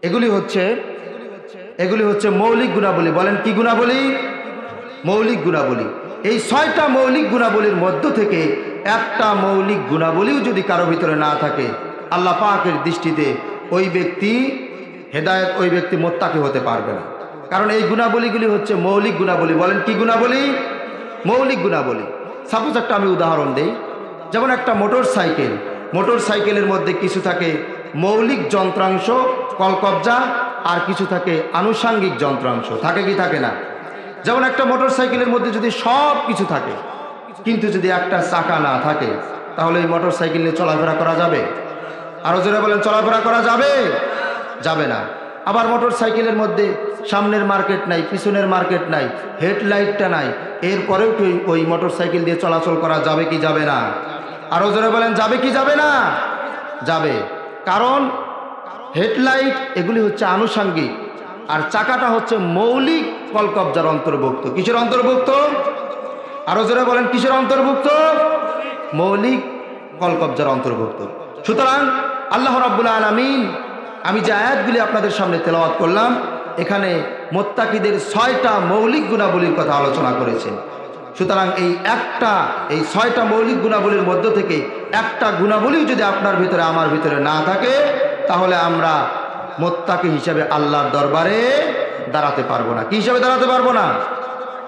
এগুলি হচ্ছে মৌলিক গুণাবলী। বলেন কি গুণাবলী? মৌলিক গুণাবলী। এই 6টা মৌলিক গুণাবলীর মধ্য থেকে একটা মৌলিক গুণাবলীও যদি কারো ভিতরে না থাকে, আল্লাহ পাকের দৃষ্টিতে ওই ব্যক্তি হেদায়েত, ওই ব্যক্তি মুত্তাকি হতে পারবে না। কারণ এই গুণাবলীগুলি হচ্ছে মৌলিক গুণাবলী। বলেন কি গুণাবলী? মৌলিক গুণাবলী। সাপোজ একটা আমি উদাহরণ দেই, যেমন একটা মোটর সাইকেলের মধ্যে কিছু থাকে মৌলিক যন্ত্রাংশ, কলকবজা, আর কিছু থাকে আনুষাঙ্গিক যন্ত্রাংশ। থাকে কি থাকে না? যেমন একটা মোটর সাইকেলের মধ্যে যদি সব কিছু থাকে, কিন্তু যদি একটা চাকা না থাকে, তাহলে এই মোটর সাইকেল নিয়ে চলাফেরা করা যাবে? আরো জোরে বলেন, চলাফেরা করা যাবে? যাবে না। আবার মোটর সাইকেলের মধ্যে সামনের মার্কেট নাই, পিছনের মার্কেট নাই, হেডলাইটটা নাই, এরপরেও কি ওই মোটর সাইকেল দিয়ে চলাচল করা যাবে কি যাবে না? আরো জোরে বলেন, যাবে কি যাবে না? যাবে। কারণ হেডলাইট এগুলি হচ্ছে আনুষাঙ্গিক, আর চাকাটা হচ্ছে মৌলিক কলকবজার অন্তর্ভুক্ত। কিসের অন্তর্ভুক্ত? আরো জোরে বলেন কিসের অন্তর্ভুক্ত? মৌলিক কলকবজার অন্তর্ভুক্ত। সুতরাং আল্লাহ রাব্বুল আলামিন, আমি যে আয়াতগুলি আপনাদের সামনে তেলাওয়াত করলাম, এখানে মুত্তাকিদের 6টা মৌলিক গুণাবলীর কথা আলোচনা করেছেন। সুতরাং এই 6টা মৌলিক গুণাবলীর মধ্য থেকে একটা গুণাবলীও যদি আপনার ভিতরে, আমার ভিতরে না থাকে, তাহলে আমরা মুত্তাকি হিসেবে আল্লাহর দরবারে দাঁড়াতে পারবো না। কি হিসেবে দাঁড়াতে পারবো না?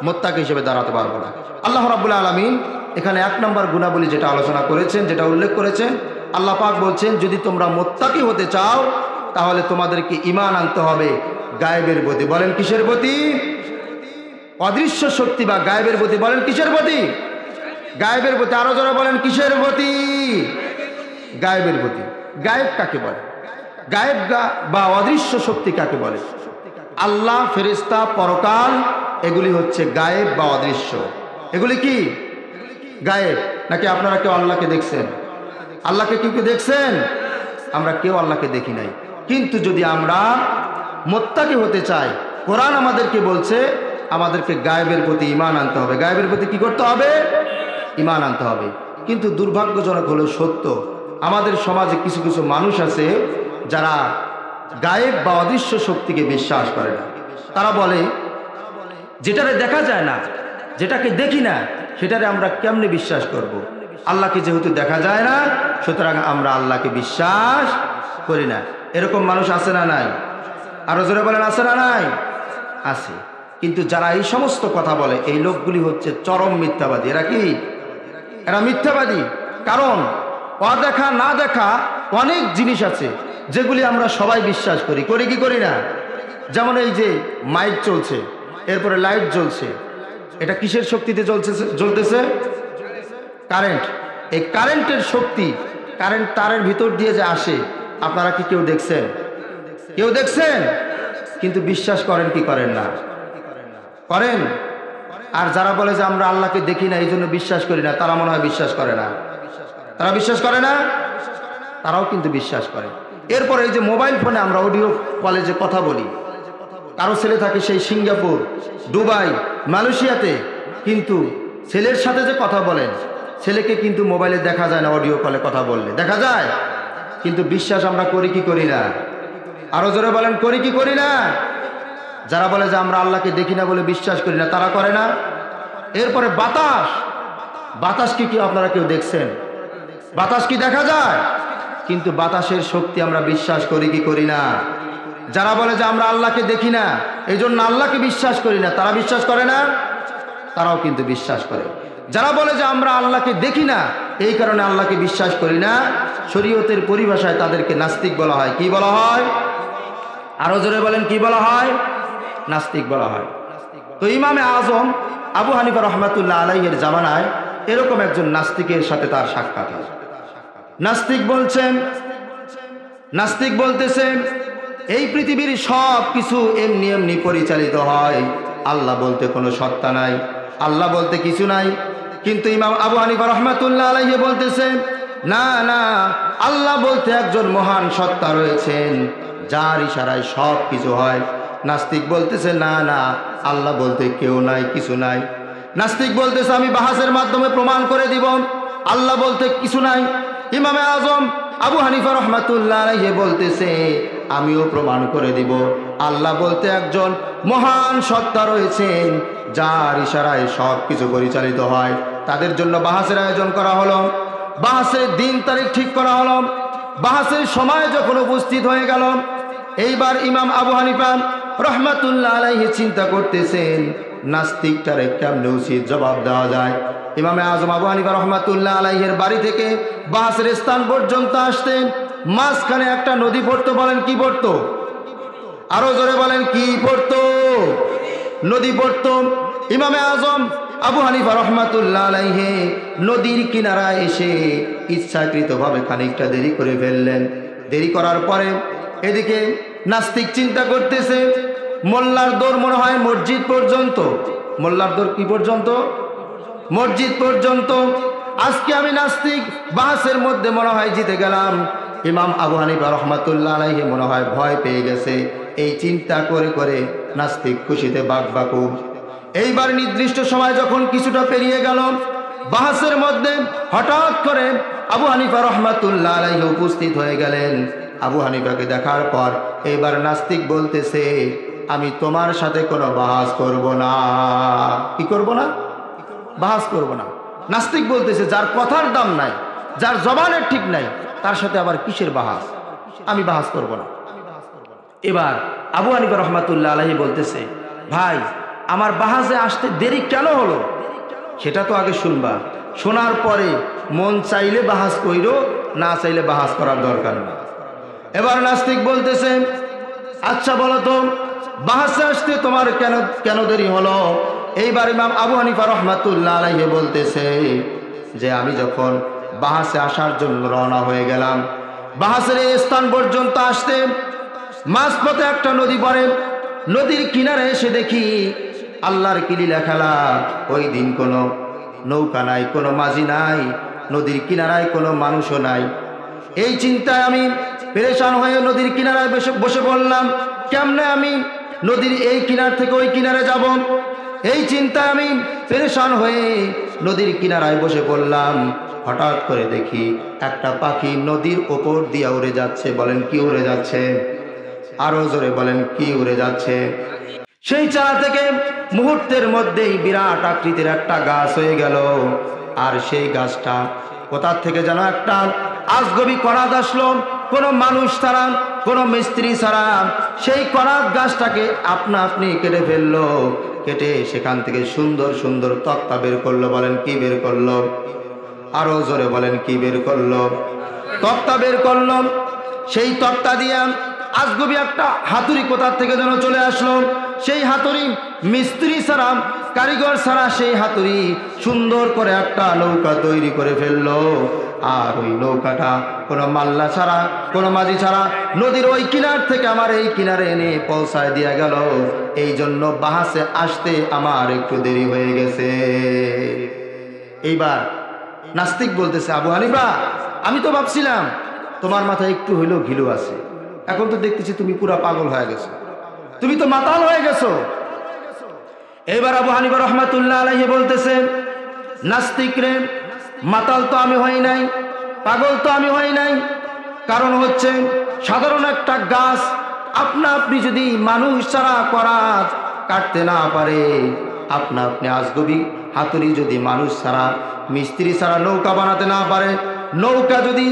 মুত্তাকি হিসেবে দাঁড়াতে পারবো না। আল্লাহ রাব্বুল আলামিন এখানে 1 নম্বর গুণাবলী যেটা আলোচনা করেছেন, যেটা উল্লেখ করেছেন, আল্লাহ পাক বলছেন যদি তোমরা মুত্তাকি হতে চাও তাহলে তোমাদেরকে ঈমান আনতে হবে গায়েবের প্রতি। বলেন কিসের প্রতি? অদৃশ্য শক্তি বা গায়েবের প্রতি। বলেন কিসের প্রতি? গায়েবের প্রতি। আরো যারা বলেন কিসের প্রতি? গায়েবের প্রতি। গায়েব কাকে বলে? গায়েব বা অদৃশ্য শক্তি কাকে বলে? আল্লাহ, ফেরেশতা, পরকাল, এগুলি হচ্ছে গায়েব বা অদৃশ্য। এগুলি কি? গায়েব। নাকি আপনারা কেউ আল্লাহকে দেখছেন? আল্লাহকে কি কেউ দেখছেন? আমরা কেউ আল্লাহকে দেখি নাই। কিন্তু যদি আমরা মুত্তাকি হতে চাই, কোরআন আমাদেরকে বলছে আমাদেরকে গায়েবের প্রতি ঈমান আনতে হবে। গায়েবের প্রতি কি করতে হবে? ঈমান আনতে হবে। কিন্তু দুর্ভাগ্যজনক হলো সত্য, আমাদের সমাজে কিছু কিছু মানুষ আছে যারা গায়েব বা অদৃশ্য শক্তিকে বিশ্বাস করে না। তারা বলে যেটারে দেখা যায় না, যেটাকে দেখি না, সেটারে আমরা কেমনে বিশ্বাস করব? আল্লাহকে যেহেতু দেখা যায় না, সুতরাং আমরা আল্লাহকে বিশ্বাস করি না। এরকম মানুষ আছে না নাই? আরো জোরে বলেন, আছে না নাই? আছে। কিন্তু যারা এই সমস্ত কথা বলে, এই লোকগুলি হচ্ছে চরম মিথ্যাবাদী। এরা কি? এরা মিথ্যাবাদী। কারণ অদেখা না দেখা অনেক জিনিস আছে যেগুলি আমরা সবাই বিশ্বাস করি। করি কি করি না? যেমন এই যে মাইক চলছে, এরপরে লাইট জ্বলছে, এটা কিসের শক্তিতে জ্বলতেছে? কারেন্ট। এই কারেন্টের শক্তি, কারেন্ট তারের ভিতর দিয়ে যে আসে, আপনারা কি কেউ দেখছেন? কেউ দেখছেন? কিন্তু বিশ্বাস করেন কি করেন না? করেন। আর যারা বলে যে আমরা আল্লাহকে দেখি না এই জন্য বিশ্বাস করি না, তারা মনে হয় বিশ্বাস করে না। তারা বিশ্বাস করে না? তারাও কিন্তু বিশ্বাস করে। এরপরে এই যে মোবাইল ফোনে আমরা অডিও কলে যে কথা বলি, কারো ছেলে থাকে সেই সিঙ্গাপুর, দুবাই, মালয়েশিয়াতে, কিন্তু ছেলের সাথে যে কথা বলেন, ছেলেকে কিন্তু মোবাইলে দেখা যায় না, অডিও কলে কথা বললে দেখা যায়। কিন্তু বিশ্বাস আমরা করি কি করি না? আরো জোরে বলেন, করি কি করি না? যারা বলে যে আমরা আল্লাহকে দেখি না বলে বিশ্বাস করি না, তারা করে না। এরপরে বাতাস, বাতাস কি আপনারা কেউ দেখছেন? বাতাস কি দেখা যায়? কিন্তু বাতাসের শক্তি আমরা বিশ্বাস করি কি করি না? যারা বলে যে আমরা আল্লাহকে দেখি না এই জন্য আল্লাহকে বিশ্বাস করি না, তারা বিশ্বাস করে না? তারাও কিন্তু বিশ্বাস করে। যারা বলে যে আমরা আল্লাহকে দেখি না এই কারণে আল্লাহকে বিশ্বাস করি না, শরীয়তের পরিভাষায় তাদেরকে নাস্তিক বলা হয়। কি বলা হয়? আরো জোরে বলেন, কি বলা হয়? নাস্তিক বলা হয়। তো ইমামে আজম আবু হানিফা রহমাতুল্লাহ আলাইহির জামানায় এরকম একজন নাস্তিকের সাথে তার সাক্ষাৎ হয়। নাস্তিক বলতেছেন এই পৃথিবীর সব কিছু এমনি এমনি পরিচালিত হয়, আল্লাহ বলতে কোনো সত্তা নাই, আল্লাহ বলতে কিছু নাই। কিন্তু ইমাম আবু হানিফা রহমাতুল্লাহ আলাইহি বলতেছেন না না, আল্লাহ বলতে একজন মহান সত্তা রয়েছেন যার ইশারায় সব কিছু হয়। নাস্তিক বলতেছে না না, আল্লাহ বলতে কেউ নাই, কিছু নাই। নাস্তিক বলতেছে আমি বাহাসের মাধ্যমে প্রমাণ করে দিব আল্লাহ বলতে কিছু নাই। ইমামে আজম আবু হানিফা রহমাতুল্লাহ আলাইহি বলতেছে আমিও প্রমাণ করে দিব আল্লাহ বলতে একজন মহান সত্তা রয়েছেন যার ইশারায় সব কিছু পরিচালিত হয়। তাদের জন্য বাহাসের আয়োজন করা হলো, বাহাসের দিন তারিখ ঠিক করা হলো, বাহাসের সময় যখন উপস্থিত হয়ে গেল, এইবার ইমাম আবু হানিফা রহমাতুল্লাহ আলাইহি চিন্তা করতেছেন নাস্তিকটারে কেমনে উচিত জবাব দেওয়া যায়। ইমামে আজম আবু হানিফা রহমাতুল্লাহ আলাইহির বাড়ি থেকে বাহাসের স্থান পর্যন্ত আসতেন, মাঝখানে একটা নদী পড়তো। বলেন কি পড়তো? আরো জোরে বলেন, কি পড়তো? নদী পড়তো। ইমামে আজম আবু হানিফা রহমাতুল্লাহ আলাইহি নদীর কিনারায় এসে ইচ্ছাকৃতভাবে খানিকটা দেরি করে ফেললেন। দেরি করার পরে এদিকে নাস্তিক চিন্তা করতেছে মোল্লার দৌড় মনে হয় মসজিদ পর্যন্ত। মোল্লার দৌড় কি পর্যন্ত? মসজিদ পর্যন্ত। আজকে আমি নাস্তিক বাহাসের মধ্যে মনে হয় জিতে গেলাম। ইমাম আবু হানিফা রহমাতুল্লাহ আলাইহি মনে হয় ভয় পেয়ে গেছে। এই চিন্তা করে করে নাস্তিক খুশিতে বাকবাকুব। এইবার নির্দিষ্ট সময় যখন কিছুটা পেরিয়ে গেল, বাহাসের মধ্যে হঠাৎ করে আবু হানিফা রহমাতুল্লাহ আলাইহি উপস্থিত হয়ে গেলেন। আবু হানিফাকে দেখার পর এবার নাস্তিক বলতেছে আমি তোমার সাথে কোনো বাহাস করব না। কি করব না? বাহাস করব না। নাস্তিক বলতেছে যার কথার দাম নাই, যার জবানের ঠিক নাই, তার সাথে আবার কিসের বাহাস? আমি বাহাস করব না। এবার আবু হানিফা রহমাতুল্লাহ আলাইহি বলতেছে ভাই আমার বাহাসে আসতে দেরি কেন হলো সেটা তো আগে শুনবা, শোনার পরে মন চাইলে বাহাস কইরো, না চাইলে বাহাস করার দরকার নেই। এবার নাস্তিক বলতেছে আচ্ছা বলো তো বাহাসে আসতে তোমার কেন দেরি হলো? এইবার ইমাম আবু হানিফা রহমাতুল্লাহ আলাইহি বলতেছে যে আমি যখন বাহাসে আসার জন্য রওনা হয়ে গেলাম, বাহাসের এই স্থান পর্যন্ত আসতে মাঝপথে একটা নদী পড়ে। নদীর কিনারে এসে দেখি আল্লাহর কি লীলা খেলা। ওই দিন কোনো নৌকা নাই, কোনো মাঝি নাই, নদীর কিনারায় কোনো মানুষও নাই। এই চিন্তায় আমি পেরেশান হয়ে নদীর কিনারায় বসে পড়লাম। কেমনে আমি নদীর এই কিনার থেকে ওই কিনারে যাব, এই চিন্তায় আমি পেরেশান হয়ে নদীর কিনারায় বসে পড়লাম। হঠাৎ করে দেখি একটা পাখি নদীর ওপর দিয়ে উড়ে যাচ্ছে। বলেন কি উড়ে যাচ্ছে? আরো জোরে বলেন কি উড়ে যাচ্ছে? সেই চারা থেকে মুহূর্তের মধ্যেই বিরাট আকৃতির একটা গাছ হয়ে গেল। আর সেই গাছটা কোথার থেকে যেন একটা আজগবি করাত আসলো, কোনো মানুষ ছাড়া, কোনো মিস্ত্রি ছাড়া সেই করাত গাছটাকে আপনা আপনি কেটে ফেললো। কেটে সেখান থেকে সুন্দর সুন্দর তক্তা বের করলো। বলেন কি বের করলো? আরো জোরে বলেন কি বের করলো? তক্তা বের করলো। সেই তক্তা দিয়ে আজগবি একটা হাতুড়ি কোথার থেকে যেন চলে আসলো। সেই হাতুড়ি মিস্ত্রি ছাড়া, কারিগর ছাড়া সেই হাতুড়ি সুন্দর করে একটা নৌকা তৈরি করে ফেললো। আর ওই নৌকাটা কোনো মাল্লা ছাড়া, কোনো মাঝি ছাড়া নদীর ওই কিনার থেকে আমার এই কিনারে এনে পৌঁছায় দিয়ে গেল। এই জন্য বাহাসে আসতে আমার একটু দেরি হয়ে গেছে। এইবার নাস্তিক বলতেছে, আবু হানিফা, আমি তো ভাবছিলাম তোমার মাথায় একটু হইলেও ঘিলু আছে, এখন তো দেখতেছি তুমি পুরা পাগল হয়ে গেছো, তুমি তো মাতাল হয়ে গেছো। এবার আবু হানিফা রহমাতুল্লাহ আলাইহি বলতেছে, নাস্তিক রে, মাতাল তো আমি হই নাই, পাগল তো আমি হই নাই। কারণ হচ্ছে সাধারণ একটা গাছ আপনা আপনি যদি মানুষ ছাড়া করাত কাটতে না পারে, আপনা আপনি আজগবি হাতুড়ি যদি মানুষ ছাড়া, মিস্ত্রি ছাড়া নৌকা বানাতে না পারে, নৌকা যদি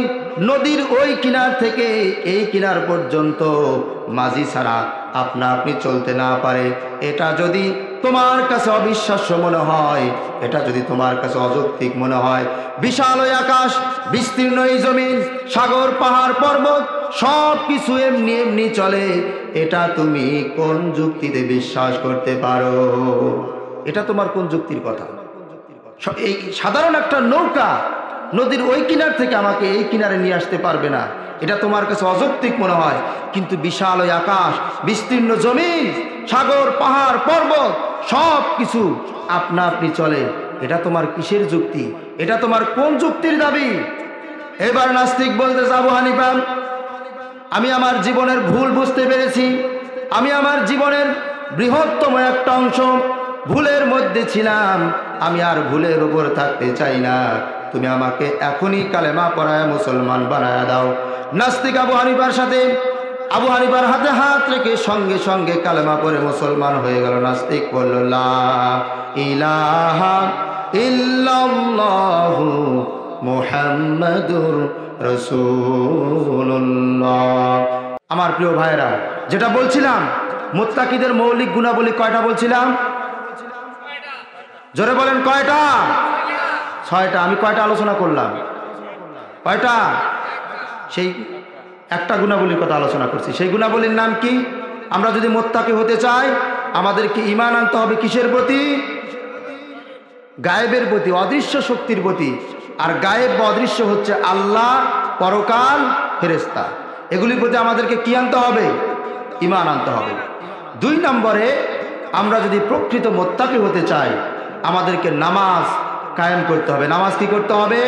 নদীর ওই কিনার থেকে এই কিনার পর্যন্ত মাঝি ছাড়া আপনা আপনি চলতে না পারে, এটা যদি তোমার কাছে অবিশ্বাস্য মনে হয়, এটা যদি তোমার কাছে অযৌক্তিক মনে হয়, বিশাল ওই আকাশ, বিস্তীর্ণ এই জমিন, সাগর, পাহাড়, পর্বত সব কিছু এমনি এমনি চলে, এটা তুমি কোন যুক্তিতে বিশ্বাস করতে পারো? এটা তোমার কোন যুক্তির কথা? এই সাধারণ একটা নৌকা নদীর ওই কিনার থেকে আমাকে এই কিনারে নিয়ে আসতে পারবে না, এটা তোমার কাছে অযৌক্তিক মনে হয়। কিন্তু বিশাল ওই আকাশ, বিস্তীর্ণ জমিন, সাগর, পাহাড়, পর্বত সব কিছু আপনা আপনি চলে, এটা তোমার কিসের যুক্তি? এটা তোমার কোন যুক্তির দাবি? এবার নাস্তিক বলতেছে, আবু হানিফা, আমি আমার জীবনের ভুল বুঝতে পেরেছি। আমি আমার জীবনের বৃহত্তম একটা অংশ ভুলের মধ্যে ছিলাম, আমি আর ভুলের উপর থাকতে চাই না। তুমি আমাকে এখনই কালেমা পড়ায় মুসলমান বানায় দাও। নাস্তিক আবু হানিফার সাথে, আবু হানিফার হাতে হাত রেখে সঙ্গে সঙ্গে কালেমা পড়ে মুসলমান হয়ে গেল। নাস্তিক বলল, লা ইলাহা ইল্লাল্লাহু মুহাম্মাদুর রাসূলুল্লাহ। আমার প্রিয় ভাইরা, যেটা বলছিলাম মুত্তাকিদের মৌলিক গুণাবলী কয়টা বলছিলাম? জোরে বলেন কয়টা? 6টা। আমি কয়টা আলোচনা করলাম? কয়টা? সেই একটা গুণাবলীর কথা আলোচনা করছি। সেই গুণাবলীর নাম কি? আমরা যদি মুত্তাকি হতে চাই, আমাদেরকে ঈমান আনতে হবে কিসের প্রতি? গায়েবের প্রতি, অদৃশ্য শক্তির প্রতি। আর গায়েব বা অদৃশ্য হচ্ছে আল্লাহ, পরকাল, ফেরেশতা। এগুলির প্রতি আমাদেরকে কি আনতে হবে? ঈমান আনতে হবে। 2 নম্বরে, আমরা যদি প্রকৃত মুত্তাকি হতে চাই, আমাদেরকে নামাজ কায়েম করতে হবে। নামাজ কি করতে হবে?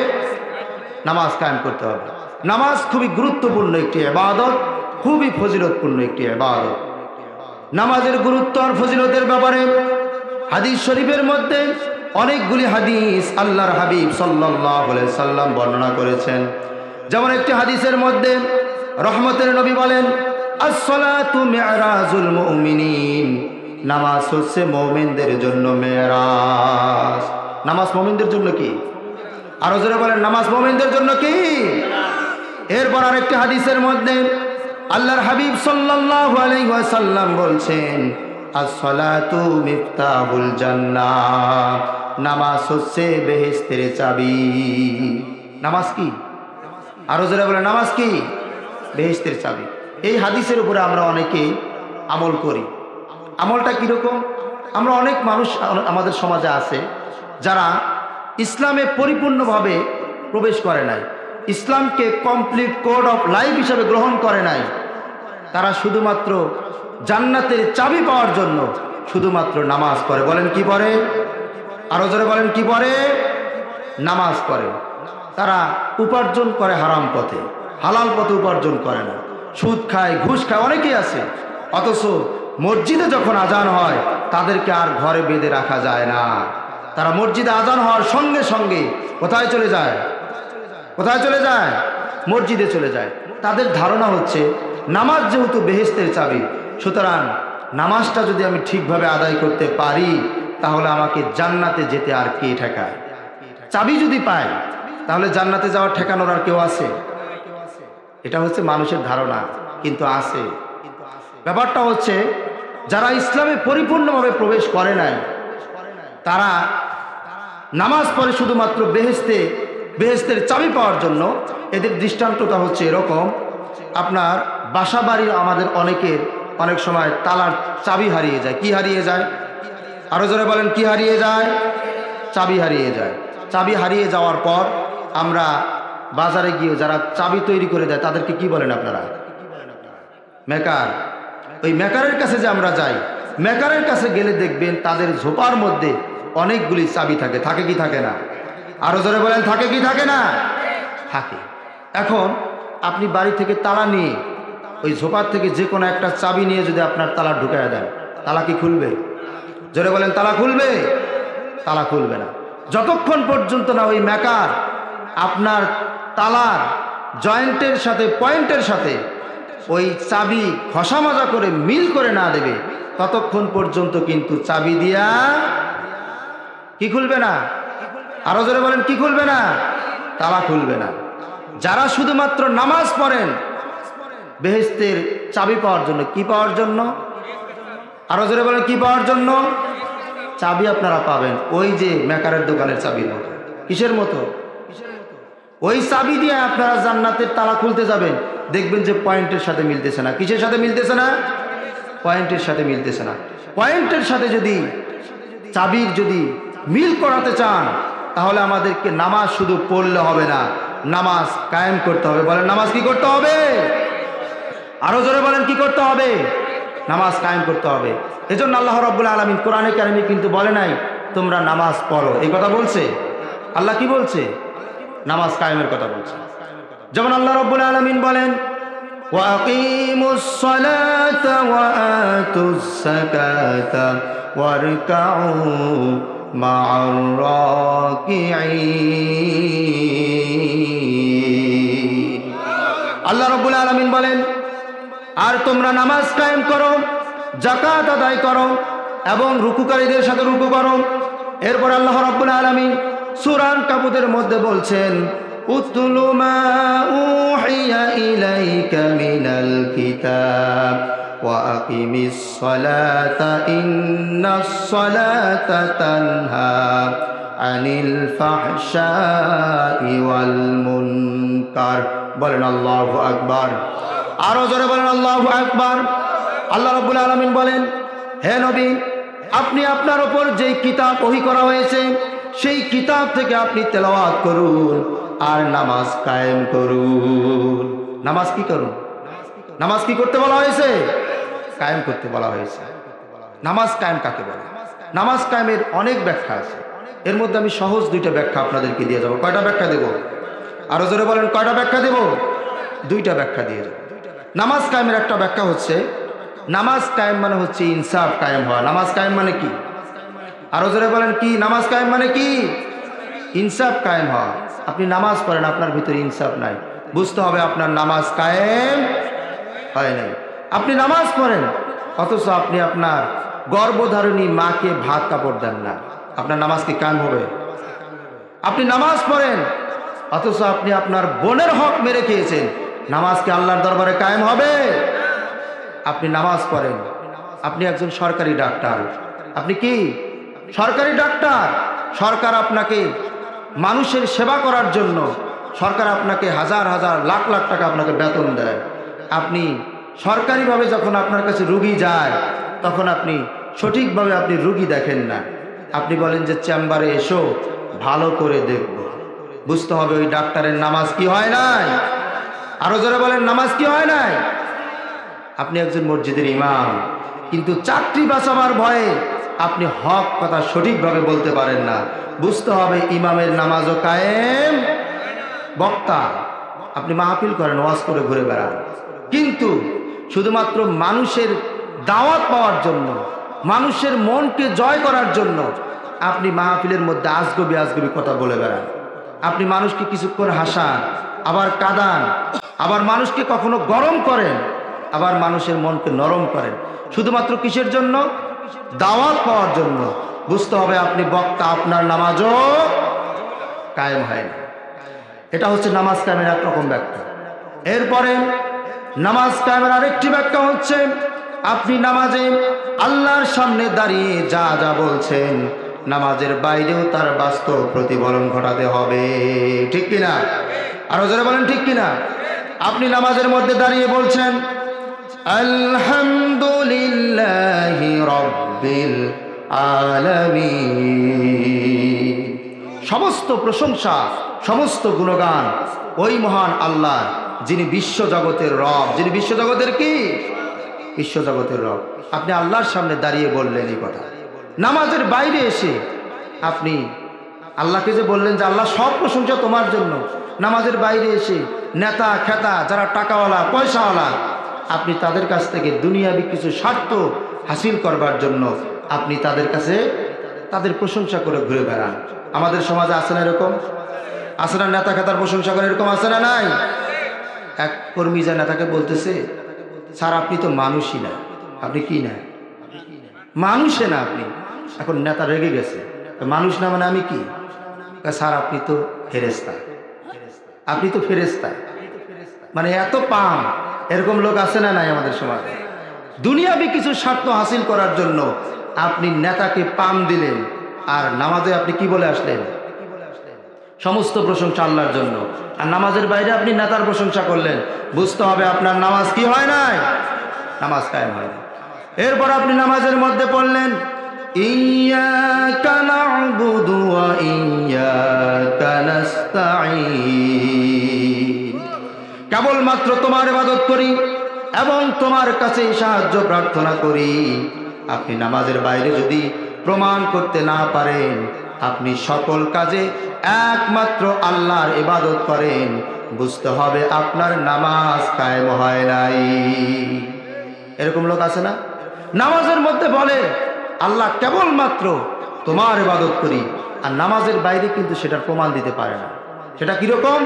নামাজ কায়েম করতে হবে। নামাজ খুবই গুরুত্বপূর্ণ একটি ইবাদত, খুবই ফজিলতপূর্ণ একটি ইবাদত। নামাজের গুরুত্ব আর ফজিলতের ব্যাপারে হাদিস শরীফের মধ্যে অনেকগুলি হাদিস আল্লাহর হাবিব সাল্লাল্লাহু আলাইহি সাল্লাম বর্ণনা করেছেন। যেমন একটি হাদিসের মধ্যে রহমতের নবী বলেন, আস-সালাতু মি'রাজুল মুমিনিন, নামাজ হচ্ছে মুমিনদের জন্য মেরাজ। নামাজ মুমিনদের জন্য কি? আরো জোরে বলেন, নামাজ মুমিনদের জন্য কি? এরপর আরেকটি হাদিসের মধ্যে আল্লাহর হাবিব সাল্লাল্লাহু আলাইহি ওয়াসাল্লাম বলছেন, আস-সালাতু মিফতাহুল জান্নাহ, নামাজ হচ্ছে বেহেশতের চাবি। নামাজ কি? আরো জোরে বলেন, নামাজ কি? বেহেশতের চাবি। এই হাদিসের উপরে আমরা অনেকেই আমল করি। আমলটা কীরকম? আমরা অনেক মানুষ আমাদের সমাজে আছে যারা ইসলামে পরিপূর্ণভাবে প্রবেশ করে নাই, ইসলামকে কমপ্লিট কোড অফ লাইফ হিসাবে গ্রহণ করে নাই। তারা শুধুমাত্র জান্নাতের চাবি পাওয়ার জন্য শুধুমাত্র নামাজ পড়ে। বলেন কি পড়ে? আরো জোরে বলেন কি পড়ে? নামাজ পড়ে, তারা উপার্জন করে হারাম পথে, হালাল পথে উপার্জন করে না, সুদ খায়, ঘুষ খায়, অনেকেই আছে। অথচ মসজিদে যখন আজান হয় তাদেরকে আর ঘরে বেঁধে রাখা যায় না। তারা মসজিদে আজান হওয়ার সঙ্গে সঙ্গে কোথায় চলে যায়? কোথায় চলে যায়? মসজিদে চলে যায়। তাদের ধারণা হচ্ছে নামাজ যেহেতু বেহেশতের চাবি, সুতরাং নামাজটা যদি আমি ঠিকভাবে আদায় করতে পারি তাহলে আমাকে জান্নাতে যেতে আর কে ঠেকায়? চাবি যদি পাই তাহলে জান্নাতে যাওয়ার ঠেকানোর আর কেউ আছে? এটা হচ্ছে মানুষের ধারণা, কিন্তু আছে। ব্যাপারটা হচ্ছে যারা ইসলামে পরিপূর্ণভাবে প্রবেশ করে নাই তারা নামাজ পড়ে শুধুমাত্র বেহেশতের চাবি পাওয়ার জন্য। এদের দৃষ্টান্তটা হচ্ছে এরকম, আপনার বাসা বাড়ির আমাদের অনেকের অনেক সময় তালার চাবি হারিয়ে যায়। কি হারিয়ে যায়? আরো জোরে বলেন, কি হারিয়ে যায়? চাবি হারিয়ে যায়। চাবি হারিয়ে যাওয়ার পর আমরা বাজারে গিয়ে যারা চাবি তৈরি করে দেয় তাদেরকে কি বলেন আপনারা? মেকার। ওই মেকারের কাছে যে আমরা যাই, মেকারের কাছে গেলে দেখবেন তাদের ঝোপার মধ্যে অনেকগুলি চাবি থাকে। থাকে কি থাকে না? আরো জোরে বলেন, থাকে কি থাকে না? থাকে। এখন আপনি বাড়ি থেকে তালা নিয়ে ওই ঝোপার থেকে যে কোনো একটা চাবি নিয়ে যদি আপনার তালা ঢুকায় দেন, তালা কি খুলবে? জোরে বলেন, তালা খুলবে? তালা খুলবে না। যতক্ষণ পর্যন্ত না ওই মেকার আপনার তালার জয়েন্টের সাথে পয়েন্টের সাথে ওই চাবি ঘষা মাজা করে মিল করে না দেবে, ততক্ষণ পর্যন্ত কিন্তু চাবি দিয়া কি খুলবে না? আরো জোরে বলেন, কি খুলবে না? তালা খুলবে না। যারা শুধুমাত্র নামাজ পড়েন বেহেশতের চাবি পাওয়ার জন্য, কি পাওয়ার জন্য? আরো জোরে বলেন, কি পাওয়ার জন্য? চাবি আপনারা পাবেন ওই যে মেকারের দোকানের চাবির মতো। কিসের মতো? ওই চাবি দিয়ে আপনারা জান্নাতের তালা খুলতে যাবেন, দেখবেন যে পয়েন্টের সাথে মিলতেছে না। কিসের সাথে মিলতেছে না? পয়েন্টের সাথে মিলতেছে না। পয়েন্টের সাথে যদি চাবির যদি মিল করাতে চান তাহলে আমাদেরকে নামাজ শুধু পড়লে হবে না, নামাজ কায়েম করতে হবে। বলেন, নামাজ কি করতে হবে? আরো জোরে বলেন, কি করতে হবে? নামাজ কায়েম করতে হবে। এজন্য আল্লাহ রাব্বুল আলামিন কোরআনে কারিমে কিন্তু বলে নাই তোমরা নামাজ পড়ো, এই কথা বলছে। আল্লাহ কি বলছে? নামাজ কায়েমের কথা বলছে। যেমন আল্লাহ রাব্বুল আলামিন বলেন, ওয়াকিমুস সালাতা ওয়া আতুস যাকাতা ওয়ারকাউ মা'আর রাকিঈন। আল্লাহ রাব্বুল আলামিন বলেন, আর তোমরা নামাজ কায়েম করো, যাকাত আদায় করো এবং রুকুকারীদের সাথে রুকু করো। এরপর আল্লাহ রাব্বুল আলামিন সূরা আনকাবুতের মধ্যে বলছেন, উতলু মা উহিয়া ইলাইকা মিনাল কিতাব ওয়া আকিমিস সালাতা ইন্নাস সালাতা তানহা আনিল ফাহশাই ওয়াল মুনকার। বলেন আল্লাহু আকবার। আরো জোরে বলেন আল্লাহু আকবার। আল্লাহ রাব্বুল আলামিন বলেন, হে নবী, আপনি আপনার উপর যেই কিতাব ওহী করা হয়েছে সেই কিতাব থেকে আপনি তেলাওয়াত করুন আর নামাজ কায়েম করুন। নামাজ কি করুন? নামাজ কি করতে বলা হয়েছে? কায়েম করতে বলা হয়েছে। নামাজ কায়েম কাকে বলে? নামাজ কায়েমের অনেক ব্যাখ্যা আছে, এর মধ্যে আমি সহজ দুইটা ব্যাখ্যা আপনাদেরকে দিয়ে যাব। কয়টা ব্যাখ্যা দেব? আরো জোরে বলেন, কয়টা ব্যাখ্যা দেব? দুইটা ব্যাখ্যা দিয়ে যাব। নামাজ কায়েমের একটা ব্যাখ্যা হচ্ছে, নামাজ কায়েম মানে হচ্ছে ইনসাফ কায়েম হওয়া। নামাজ কায়েম মানে কি? আরো জোরে বলেন, কি? নামাজ কায়েম মানে কি? ইনসাফ কায়েম হওয়া। আপনি নামাজ পড়েন, আপনার ভিতরে ইনসাফ নাই, বুঝতে হবে আপনার নামাজ কায়েম হয় নাই। আপনি নামাজ পড়েন অথচ আপনি আপনার গর্ভধারিণী মাকে ভাত কাপড় দেন না, আপনার নামাজ কি কায়েম হবে? আপনি নামাজ পড়েন অথচ আপনি আপনার বোনের হক মেরে খেয়েছেন, নামাজ কি আল্লাহর দরবারে কায়েম হবে? আপনি নামাজ পড়েন, আপনি একজন সরকারি ডাক্তার, আপনি কি সরকারি ডাক্তার, সরকার আপনাকে মানুষের সেবা করার জন্য সরকার আপনাকে হাজার হাজার লাখ লাখ টাকা আপনাকে বেতন দেয়। আপনি সরকারিভাবে যখন আপনার কাছে রুগী যায় তখন আপনি সঠিকভাবে আপনি রুগী দেখেন না, আপনি বলেন যে চেম্বারে এসো ভালো করে দেখব। বুঝতে হবে ওই ডাক্তারের নামাজ কি হয় নাই? আরো যারা বলেন নামাজ কি হয় নাই? আপনি একজন মসজিদের ইমাম, কিন্তু চাকরি বাঁচাবার ভয়ে আপনি হক কথা সঠিকভাবে বলতে পারেন না। বুঝতে হবে ইমামের নামাজও কায়েম। বক্তা আপনি মাহফিল করেন, ওয়াজ করে ঘুরে বেড়ান, কিন্তু শুধুমাত্র মানুষের দাওয়াত পাওয়ার জন্য, মানুষের মনকে জয় করার জন্য আপনি মাহফিলের মধ্যে আজগবি আজগবি কথা বলে বেড়ান। আপনি মানুষকে কিছুক্ষণ হাসান, আবার কাঁদান, আবার মানুষকে কখনো গরম করেন, আবার মানুষের মনকে নরম করেন, শুধুমাত্র কিসের জন্য? দাওয়াত পাওয়ার জন্য। বুঝতে হবে আপনি বক্তা, আপনার নামাজও কায়েম হয় না। এটা হচ্ছে নামাজ কায়েমের একরকম ব্যাখ্যা। এরপরে নামাজ কায়েমের আরেকটি ব্যাখ্যা হচ্ছে আপনি নামাজে আল্লাহর সামনে দাঁড়িয়ে যা যা বলছেন নামাজের বাইরেও তার বাস্তব প্রতিফলন ঘটাতে হবে। ঠিক কিনা? আরো জোরে বলেন ঠিক কিনা? আপনি নামাজের মধ্যে দাঁড়িয়ে বলছেন আলহামদুলিল্লাহি রাব্বিল আলামিন, সমস্ত প্রশংসা, সমস্ত গুণগান ওই মহান আল্লাহ যিনি বিশ্বজগতের রব, যিনি বিশ্বজগতের কি? বিশ্বজগতের রব। আপনি আল্লাহর সামনে দাঁড়িয়ে বললেন এই কথা। নামাজের বাইরে এসে আপনি আল্লাহকে যে বললেন যে আল্লাহ সব প্রশংসা তোমার জন্য, নামাজের বাইরে এসে নেতা খেতা যারা টাকাওয়ালা পয়সাওয়ালা আপনি তাদের কাছ থেকে দুনিয়াবি কিছু স্বার্থ হাসিল করবার জন্য আপনি তাদের কাছে তাদের প্রশংসা করে ঘুরে বেড়ান। আমাদের সমাজে আছে না এরকম? আছে না নেতা খেতার প্রশংসা করে? এরকম আছে না নাই? এক কর্মী যা নেতাকে বলতেছে, স্যার আপনি তো মানুষই না। আপনি কি না? মানুষে না আপনি। এখন নেতা রেগে গেছে, মানুষ না মানে আমি কি? স্যার আপনি তো ফেরেশতা, আপনি তো ফেরেশতা। মানে এত পাম, এরকম লোক আছে না নাই আমাদের সমাজে? দুনিয়াবি কিছু স্বার্থ হাসিল করার জন্য আপনি নেতাকে পাম দিলেন, আর নামাজে আপনি কি বলে আসলেন? সমস্ত প্রশংসা আল্লাহর জন্য। আর নামাজের বাইরে আপনি নেতার প্রশংসা করলেন। বুঝতে হবে আপনার নামাজ কি হয় নাই? নামাজ কায়েম হয় না। এরপর আপনি নামাজের মধ্যে পড়লেন ইয়্যাকা না'বুদু ওয়া ইয়্যাকা নাস্তাঈন, কেবলমাত্র তোমার ইবাদত করি এবং তোমার কাছে সাহায্য প্রার্থনা করি। আপনি নামাজের বাইরে যদি প্রমাণ করতে না পারেন আপনি সকল কাজে একমাত্র আল্লাহর ইবাদত করেন, বুঝতে হবে আপনার নামাজ কায়েম হয় নাই। এরকম লোক আছে না? নামাজের মধ্যে বলে আল্লাহ কেবলমাত্র তোমার ইবাদত করি, আর নামাজের বাইরে কিন্তু সেটার প্রমাণ দিতে পারে না। সেটা কিরকম?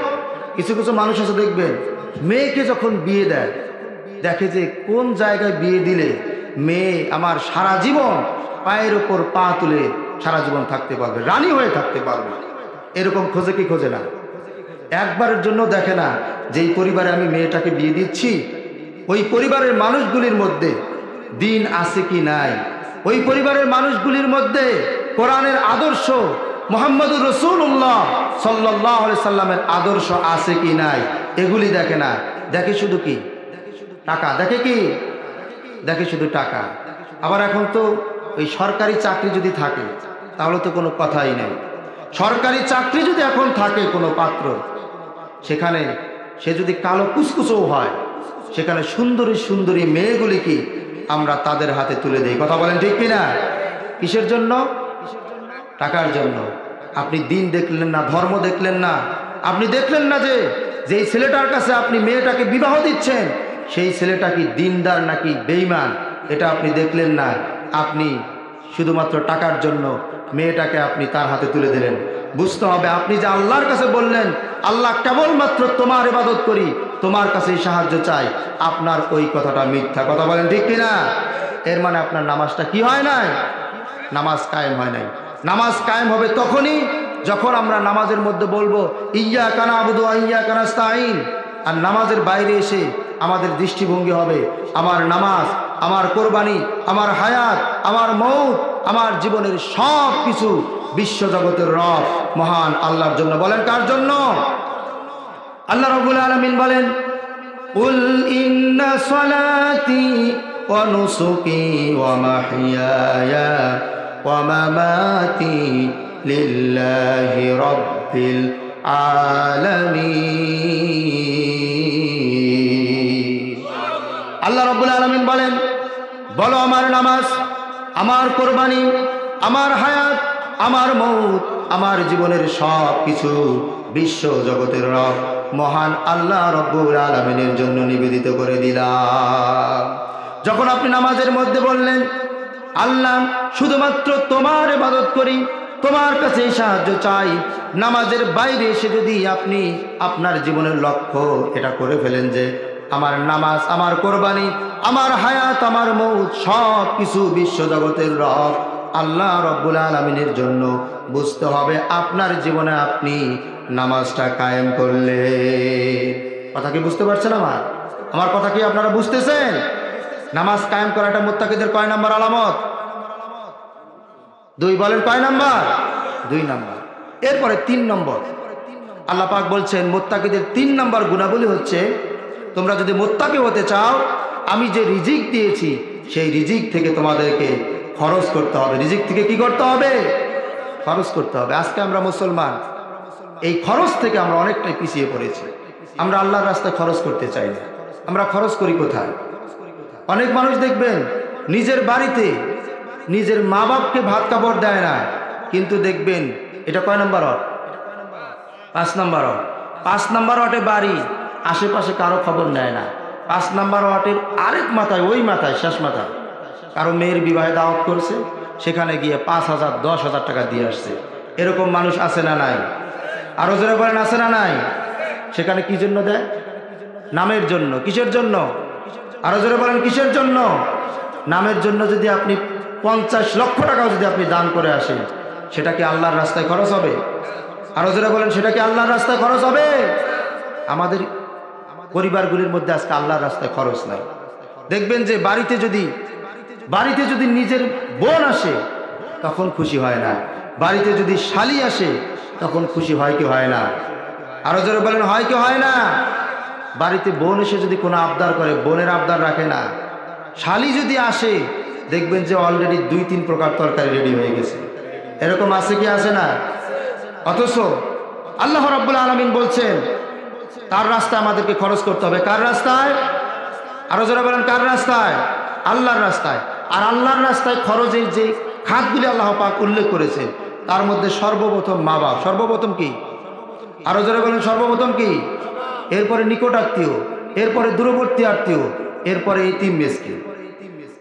কিছু কিছু মানুষ আছে দেখবেন, মেয়েকে যখন বিয়ে দেয় দেখে যে কোন জায়গায় বিয়ে দিলে মেয়ে আমার সারা জীবন পায়ের ওপর পা তুলে সারা জীবন থাকতে পারবে, রানী হয়ে থাকতে পারবে। এরকম খোঁজে কি খোঁজে না? একবারের জন্য দেখে না যেই পরিবারে আমি মেয়েটাকে বিয়ে দিচ্ছি ওই পরিবারের মানুষগুলির মধ্যে দিন আছে কি নাই, ওই পরিবারের মানুষগুলির মধ্যে কোরআনের আদর্শ, মুহাম্মদুর রাসূলুল্লাহ সাল্লাল্লাহু আলাইহি সাল্লামের আদর্শ আছে কি নাই, এগুলি দেখে না। দেখে শুধু কি? টাকা। দেখে কি? দেখে শুধু টাকা। আবার এখন তো ওই সরকারি চাকরি যদি থাকে তাহলে তো কোনো কথাই নেই। সরকারি চাকরি যদি এখন থাকে কোনো পাত্র, সেখানে সে যদি কালো কুচকুচও হয়, সেখানে সুন্দরী সুন্দরী মেয়েগুলি কি আমরা তাদের হাতে তুলে দেই। কথা বলেন ঠিক কিনা? কিসের জন্য? টাকার জন্য। আপনি দিন দেখলেন না, ধর্ম দেখলেন না, আপনি দেখলেন না যে যেই ছেলেটার কাছে আপনি মেয়েটাকে বিবাহ দিচ্ছেন সেই ছেলেটা কি দিনদার নাকি বেঈমান, এটা আপনি দেখলেন না। আপনি শুধুমাত্র টাকার জন্য মেয়েটাকে আপনি তার হাতে তুলে দিলেন। বুঝতে হবে আপনি যে আল্লাহর কাছে বললেন আল্লাহ কেবলমাত্র তোমার ইবাদত করি, তোমার কাছেই সাহায্য চাই, আপনার ওই কথাটা মিথ্যা। কথা বলেন ঠিক কিনা? এর মানে আপনার নামাজটা কি হয় নাই? নামাজ কায়েম হয় নাই। নামাজ কায়েম হবে তখনই যখন আমরা নামাজের মধ্যে বলবো ইয়্যাকা না'বুদু ওয়া ইয়্যাকা নাস্তাঈন, আর নামাজের বাইরে এসে আমাদের দৃষ্টিভঙ্গি হবে আমার নামাজ, আমার কোরবানি, আমার হায়াত, আমার মৌত, আমার জীবনের সব কিছু বিশ্বজগতের রব মহান আল্লাহর জন্য। বলেন কার জন্য? আল্লাহ রাব্বুল আলামিন বলেন কুল ইন্না সলাতি ওয়া নুসুকি ওয়া মাহইয়ায়া ওয়া মামাতি লিল্লাহি রাব্বিল আলামিন। আল্লাহ রাব্বুল আলামিন বলেন বলো আমার নামাজ, আমার কোরবানি, আমার হায়াত, আমার মৌত, আমার জীবনের সব কিছু বিশ্ব জগতের রব মহান আল্লাহ রব্বুল আলামিনের জন্য নিবেদিত করে দিলাম। যখন আপনি নামাজের মধ্যে বললেন, আল্লাহ শুধুমাত্র তোমার ইবাদত করি, তোমার কাছে সাহায্য চাই, নামাজের বাইরে এসে যদি আপনি আপনার জীবনের লক্ষ্য এটা করে ফেলেন যে আমার নামাজ, আমার কোরবানি, আমার হায়াত, আমার মৌত সব কিছু বিশ্বজগতের রব আল্লাহ রব্বুল আলামিনের জন্য, বুঝতে হবে আপনার জীবনে আপনি নামাজটা কায়েম করলে। কথা কি বুঝতে পারছেন? আমার কথা কি আপনারা বুঝতেছেন? নামাজ কায়েম করাটা মুত্তাকিদের কয় নাম্বার আলামত? 2। বলেন কয় নাম্বার? 2 নাম্বার। এরপরে 3 নম্বর আল্লাহ পাক বলছেন মুত্তাকিদের 3 নম্বর গুণাবলী হচ্ছে, তোমরা যদি মুত্তাকি হতে চাও, আমি যে রিজিক দিয়েছি সেই রিজিক থেকে তোমাদেরকে খরচ করতে হবে। রিজিক থেকে কি করতে হবে? খরচ করতে হবে। আজকে আমরা মুসলমান, এই খরচ থেকে আমরা অনেকটাই পিছিয়ে পড়েছি। আমরা আল্লাহর রাস্তায় খরচ করতে চাই না। আমরা খরচ করি কোথায়? অনেক মানুষ দেখবেন নিজের বাড়িতে নিজের মা বাপকে ভাত কাপড় দেয় না, কিন্তু দেখবেন এটা কয় number ward? 5 number ward. 5 number ওয়ার্ডে বাড়ি, আশেপাশে কারো খবর নেয় না। 5 নাম্বার ওয়ার্ডের আরেক মাথায়, ওই মাথায়, শেষ মাথায় কারো মেয়ের বিবাহে দাওয়াত করছে, সেখানে গিয়ে 5,000 10,000 টাকা দিয়ে আসছে। এরকম মানুষ আছে না নাই? আরো জোরে বলেন আছে না নাই? সেখানে কি জন্য দেয়? নামের জন্য। কিসের জন্য? আরো জোরে বলেন কিসের জন্য? নামের জন্য। যদি আপনি 50 লক্ষ টাকাও যদি আপনি দান করে আসেন, সেটা কি আল্লাহর রাস্তায় খরচ হবে? আরো জোরে বলেন সেটা কি আল্লাহর রাস্তায় খরচ হবে? আমাদের পরিবারগুলির মধ্যে আজকে আল্লাহর রাস্তায় খরচ নাই। দেখবেন যে বাড়িতে যদি নিজের বোন আসে তখন খুশি হয় না, বাড়িতে যদি শালি আসে তখন খুশি হয় কি হয় না? আরো জোরে বলেন হয় কি হয় না? বাড়িতে বোন এসে যদি কোনো আবদার করে, বোনের আবদার রাখে না। শালি যদি আসে দেখবেন যে অলরেডি 2-3 প্রকার তরকারি রেডি হয়ে গেছে। এরকম আছে কি আছে না? অথচ আল্লাহ রাব্বুল আলামিন বলছেন তার রাস্তায় আমাদেরকে খরচ করতে হবে। কার রাস্তায়? আরো যারা বলেন কার রাস্তায়? আল্লাহর রাস্তায়। আর আল্লাহর রাস্তায় খরচের যে খাতগুলি আল্লাহ পাক উল্লেখ করেছেন, তার মধ্যে সর্বপ্রথম মা বাপ। সর্বপ্রথম কি? আরো যারা বলেন সর্বপ্রথম কি? এরপরে নিকট আত্মীয়, এরপরে দূরবর্তী আত্মীয়, এরপরে ইতিম মিসকিন।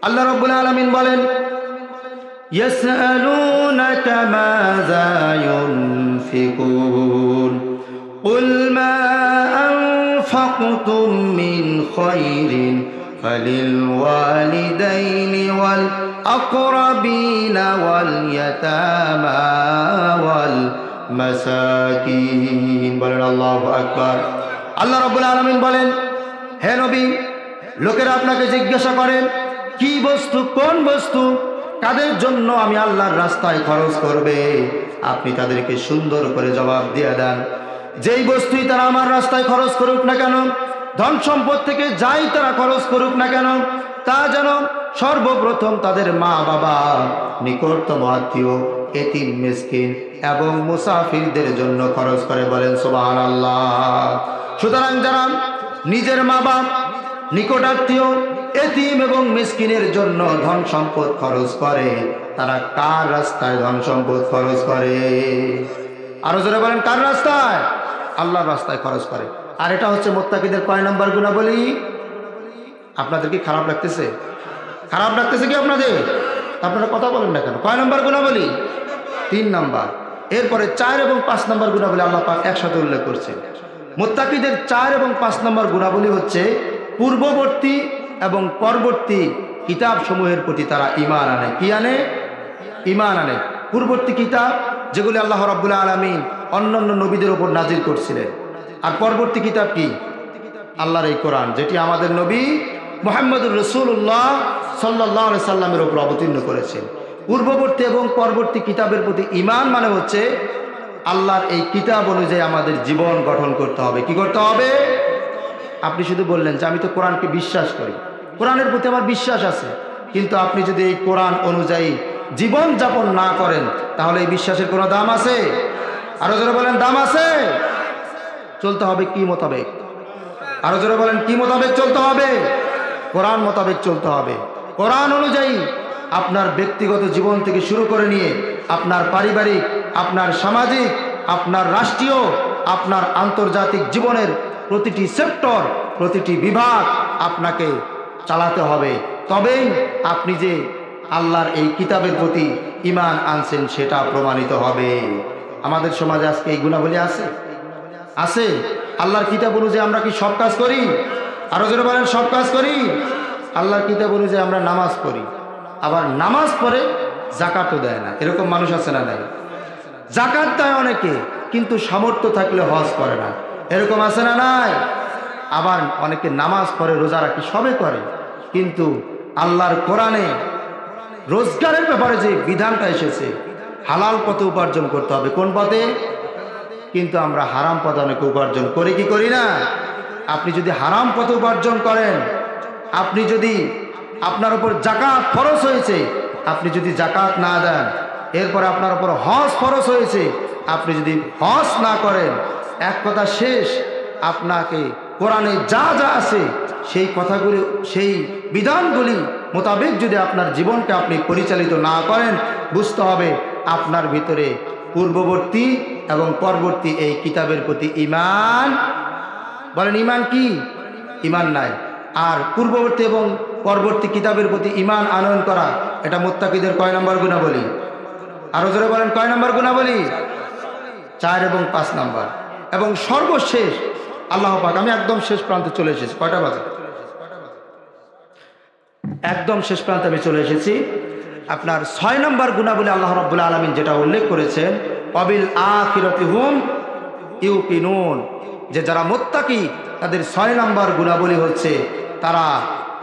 আল্লাহ রাব্বুল আলামিন বলেন ইয়াসআলুনাকা মাযা ইউনফিকুন কুল মা আনফাকতুম মিন খায়রিন ফালিল ওয়ালিদাইনি ওয়াল আকরাবিনা ওয়াল ইয়াতামা ওয়াল মাসাকিন। বলেন আল্লাহু আকবার। আল্লাহ রাব্বুল আলামিন বলেন, হে নবী, লোকেরা আপনাকে জিজ্ঞাসা করেন কি বস্তু, কোন বস্তু কাদের জন্য আমি আল্লাহর রাস্তায় খরচ করবে, আপনি তাদেরকে সুন্দর করে জবাব দিয়ে দেন, যেই বস্তুই তারা আমার রাস্তায় খরচ করুক না কেন, ধন সম্পদ থেকে যাই তারা খরচ করুক না কেন, তা যেন সর্বপ্রথম তাদের মা বাবা, নিকটতম আত্মীয়, এতিম মিসকিন এবং মুসাফিরদের জন্য খরচ করে। বলেন সুবহানাল্লাহ। সুতরাং যারা নিজের মা বাপ, নিকট আত্মীয়, এতিম এবং মিসকিনের জন্য ধন সম্পদ খরচ করে, তারা কার রাস্তায় ধন সম্পদ খরচ করে? আরো জোরে বলেন কার রাস্তায়? আল্লাহর রাস্তায় খরচ করে। আর এটা হচ্ছে মুত্তাকিদের কয় নাম্বার গুণাবলী? আপনাদের কি খারাপ লাগতেছে? খারাপ লাগতেছে কি আপনাদের? আপনারা কথা বলেন না কেন? কয় নাম্বার গুণাবলী? 3 নাম্বার। এরপরে 4 এবং 5 নাম্বার গুণাবলী আল্লাহ পাক একসাথে উল্লেখ করছে। মুত্তাকিদের 4 এবং 5 নাম্বার গুণাবলী হচ্ছে পূর্ববর্তী এবং পরবর্তী কিতাব সমূহের প্রতি তারা ঈমান আনে। কি আনে? ঈমান আনে। পূর্ববর্তী কিতাব যেগুলি আল্লাহ রাব্বুল আলামিন অন্যান্য নবীদের উপর নাজিল করছিলেন। আর পরবর্তী কিতাব কি? আল্লাহর এই কোরআন, যেটি আমাদের নবী মুহাম্মদুর রাসূলুল্লাহ সাল্লাল্লাহু আলাইহি সাল্লামের উপর অবতীর্ণ করেছেন। পূর্ববর্তী এবং পরবর্তী কিতাবের প্রতি ঈমান মানে হচ্ছে আল্লাহর এই কিতাব অনুযায়ী আমাদের জীবন গঠন করতে হবে। কি করতে হবে? আপনি শুধু বললেন যে আমি তো কোরআনকে বিশ্বাস করি, কোরআনের প্রতি আমার বিশ্বাস আছে, কিন্তু আপনি যদি এই কোরআন অনুযায়ী জীবন যাপন না করেন, তাহলে এই বিশ্বাসের কোনো দাম আছে? আরো জোরে বলেন দাম আছে? চলতে হবে কি মোতাবেক? আরো জোরে বলেন কি মোতাবেক চলতে হবে? কোরআন মোতাবেক চলতে হবে। কোরআন অনুযায়ী আপনার ব্যক্তিগত জীবন থেকে শুরু করে নিয়ে আপনার পারিবারিক, আপনার সামাজিক, আপনার রাষ্ট্রীয়, আপনার আন্তর্জাতিক জীবনের প্রতিটি সেক্টর, প্রতিটি বিভাগ আপনাকে চালাতে হবে। তবেই আপনি যে আল্লাহর এই কিতাবের প্রতি ঈমান আনছেন সেটা প্রমাণিত হবে। আমাদের সমাজে আজকে এই গুণাবলী আছে? আছে? আল্লাহর কিতাব অনুযায়ী আমরা কি সব কাজ করি? আরো জোরে বলেন, সব কাজ করি? আল্লাহর কিতাব অনুযায়ী আমরা নামাজ পড়ি, আবার নামাজ পড়ে যাকাতও দেয় না, এরকম মানুষ আছে না নাই? যাকাত দেয় অনেকে, কিন্তু সামর্থ্য থাকলে হজ করে না, এরকম আছে না নাই? আবার অনেকে নামাজ পড়ে, রোজা রাখে, সবে করে, কিন্তু আল্লাহর কোরআনে রোজগারের ব্যাপারে যে বিধানটা এসেছে, হালাল পথে উপার্জন করতে হবে। কোন পথে? কিন্তু আমরা হারাম পথে অনেকে উপার্জন করি কি করি না? আপনি যদি হারাম পথে উপার্জন করেন, আপনি যদি, আপনার উপর যাকাত ফরজ হয়েছে, আপনি যদি যাকাত না দেন, এরপর আপনার উপর হজ ফরজ হয়েছে, আপনি যদি হজ না করেন, এক কথা শেষ। আপনাকে কোরআনে যা যা আছে সেই কথাগুলি, সেই বিধানগুলি মোতাবেক যদি আপনার জীবনকে আপনি পরিচালিত না করেন, বুঝতে হবে আপনার ভিতরে পূর্ববর্তী এবং পরবর্তী এই কিতাবের প্রতি ঈমান, বলেন ঈমান কি? ঈমান নাই। আর পূর্ববর্তী এবং পরবর্তী কিতাবের প্রতি ঈমান আনয়ন করা, এটা মুত্তাকিদের কয় নম্বর গুণাবলী? আরো জোরে বলেন, কয় নম্বর গুণাবলী? 4 এবং 5 নম্বর। এবং সর্বশেষ আল্লাহ পাক, আমি একদম শেষ প্রান্তে চলে এসেছি, কয়টা বাজে? একদম শেষ প্রান্তে আমি চলে এসেছি। আপনার 6 নম্বর গুণাবলী আল্লাহ রাব্বুল আলামিন যেটা উল্লেখ করেছেন, ওয়াবিল আখিরাতি হুম ইউকিনুন, যে যারা মুত্তাকি তাদের 6 নম্বর গুণাবলী হচ্ছে তারা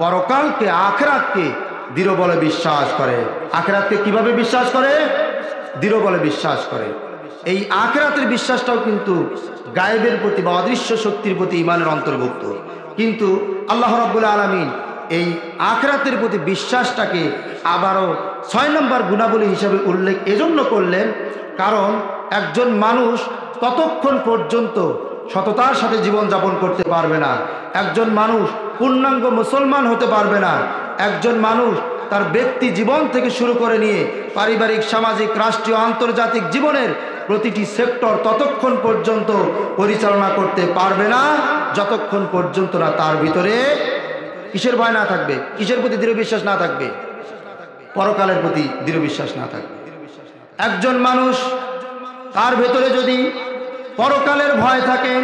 পরকালকে, আখিরাতকে দৃঢ় বলে বিশ্বাস করে। আখিরাতকে কিভাবে বিশ্বাস করে? দৃঢ় বলে বিশ্বাস করে। এই আখিরাতের বিশ্বাসটাও কিন্তু গায়েবের প্রতি বা অদৃশ্য শক্তির প্রতি ঈমানের অন্তর্ভুক্ত। কিন্তু আল্লাহ রাব্বুল আলামিন এই আখিরাতের প্রতি বিশ্বাসটাকে আবারও 6 নম্বর গুণাবলী হিসাবে উল্লেখ এজন্য করলেন, কারণ একজন মানুষ ততক্ষণ পর্যন্ত সততার সাথে জীবনযাপন করতে পারবে না, একজন মানুষ পূর্ণাঙ্গ মুসলমান হতে পারবে না, একজন মানুষ তার ব্যক্তি জীবন থেকে শুরু করে নিয়ে পারিবারিক, সামাজিক, রাষ্ট্রীয়, আন্তর্জাতিক জীবনের প্রতিটি সেক্টর ততক্ষণ পর্যন্ত পরিচালনা করতে পারবে না যতক্ষণ পর্যন্ত না তার ভিতরে কিসের ভয় না থাকবে? কিসের প্রতি দৃঢ় বিশ্বাস না থাকবে? পরকালের প্রতি দৃঢ় বিশ্বাস না থাকবে। একজন মানুষ, তার ভেতরে যদি পরকালের ভয় থাকে,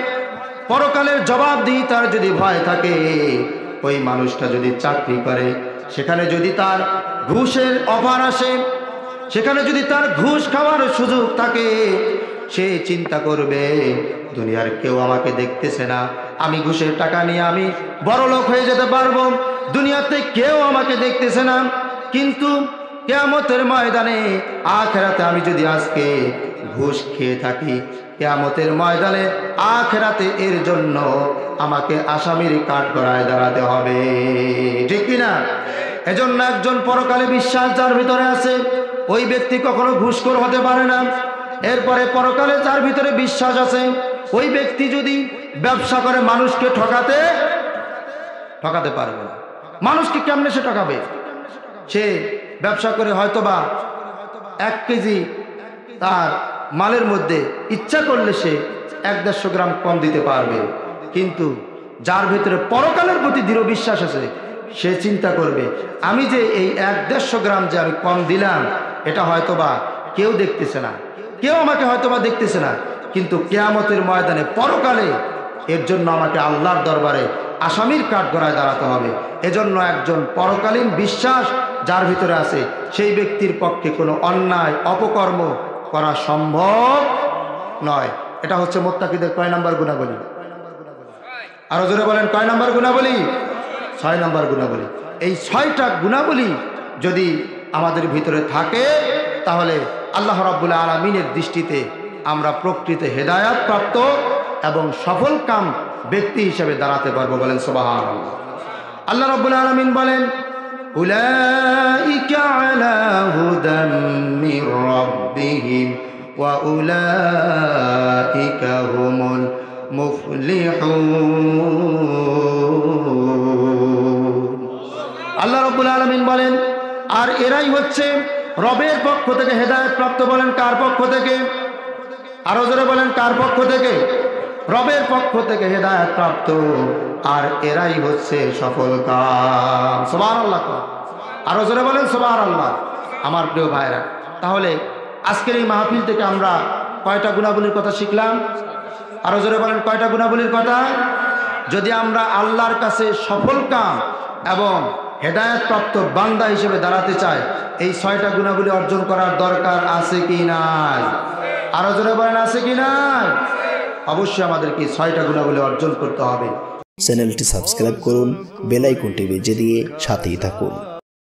পরকালের জবাবদিহি তার যদি ভয় থাকে, ওই মানুষটা যদি চাকরি করে, সেখানে যদি তার ঘুষের অফার আসে, সেখানে যদি তার ঘুষ খাওয়ার সুযোগ থাকে, সে চিন্তা করবে দুনিয়ার কেউ আমাকে দেখতেছে না, আমি ঘুষের টাকা নিয়ে আমি বড়লোক হয়ে যেতে পারবো, দুনিয়াতে কেউ আমাকে দেখতেছে না। কিন্তু কিয়ামতের ময়দানে, আখিরাতে আমি যদি আজকে ঘুষ খেয়ে থাকি, কিয়ামতের ময়দানে আখিরাতে এর জন্য আমাকে আসামির কাঠগড়ায় দাঁড়াতে হবে, ঠিক কিনা? এজন্য একজন পরকালে বিশ্বাস যার ভিতরে আছে, ওই ব্যক্তি কখনো ঘুষখোর হতে পারে না। এরপরে পরকালে যার ভিতরে বিশ্বাস আছে, ওই ব্যক্তি যদি ব্যবসা করে মানুষকে ঠকাতে পারবে না। মানুষকে কেমনে সে ঠকাবে? সে ব্যবসা করে হয়তোবা 1 কেজি তার মালের মধ্যে ইচ্ছা করলে সে 1-150 গ্রাম কম দিতে পারবে, কিন্তু যার ভিতরে পরকালের প্রতি দৃঢ় বিশ্বাস আছে, সে চিন্তা করবে আমি যে এই 1-150 গ্রাম যে আমি কম দিলাম, এটা হয়তোবা কেউ দেখতেছে না, কেউ আমাকে হয়তোবা দেখতেছে না, কিন্তু কিয়ামতের ময়দানে পরকালে এর জন্য আমাকে আল্লাহর দরবারে আসামির কাঠগড়ায় দাঁড়াতে হবে। এজন্য একজন পরকালীন বিশ্বাস যার ভিতরে আছে, সেই ব্যক্তির পক্ষে কোনো অন্যায়, অপকর্ম করা সম্ভব নয়। এটা হচ্ছে মুত্তাকিদের কয় নাম্বার গুণাবলী? আরো জোরে বলেন, কয় নাম্বার গুণাবলী? 6 নাম্বার গুণাবলী। এই 6টা গুণাবলী যদি আমাদের ভিতরে থাকে, তাহলে আল্লাহ রাব্বুল আলামিনের দৃষ্টিতে আমরা প্রকৃত হেদায়াত প্রাপ্ত এবং সফল কাম ব্যক্তি হিসেবে দাঁড়াতে পারবো। বলেন সুবহানাল্লাহ। আল্লাহ রাব্বুল আলামিন বলেন, উলাইকা আলা হুদাম মির রাব্বিহিম ওয়া উলাইকা হুমুল মুফলিহুন। আল্লাহ রাব্বুল আলামিন বলেন, আর এরাই হচ্ছে রবের পক্ষ থেকে হেদায়েত প্রাপ্ত। বলেন কার পক্ষ থেকে? আরো জোরে বলেন কার পক্ষ থেকে? রবের পক্ষ থেকে হেদায়েত প্রাপ্ত, আর এরাই হচ্ছে সফল কাম। সুবহানাল্লাহ। আরো জোরে বলেন সুবহানাল্লাহ। আমার প্রিয় ভাইরা, তাহলে আজকের এই মাহফিল থেকে আমরা কয়টা গুণাবলীর কথা শিখলাম? আরো জোরে বলেন কয়টা গুণাবলীর কথা? যদি আমরা আল্লাহর কাছে সফল কাম এবং হেদায়েত প্রাপ্ত বান্দা হিসেবে দাঁড়াতে চাই, এই 6টা গুণাবলী অর্জন করার দরকার আছে কি নাই? আরো জোরে বলেন আছে কি নাই? অবশ্যই আমাদেরকে 6টা গুণাবলী অর্জন করতে হবে। চ্যানেলটি সাবস্ক্রাইব করুন, বেল আইকনটি বেজে দিয়ে সাথেই থাকুন।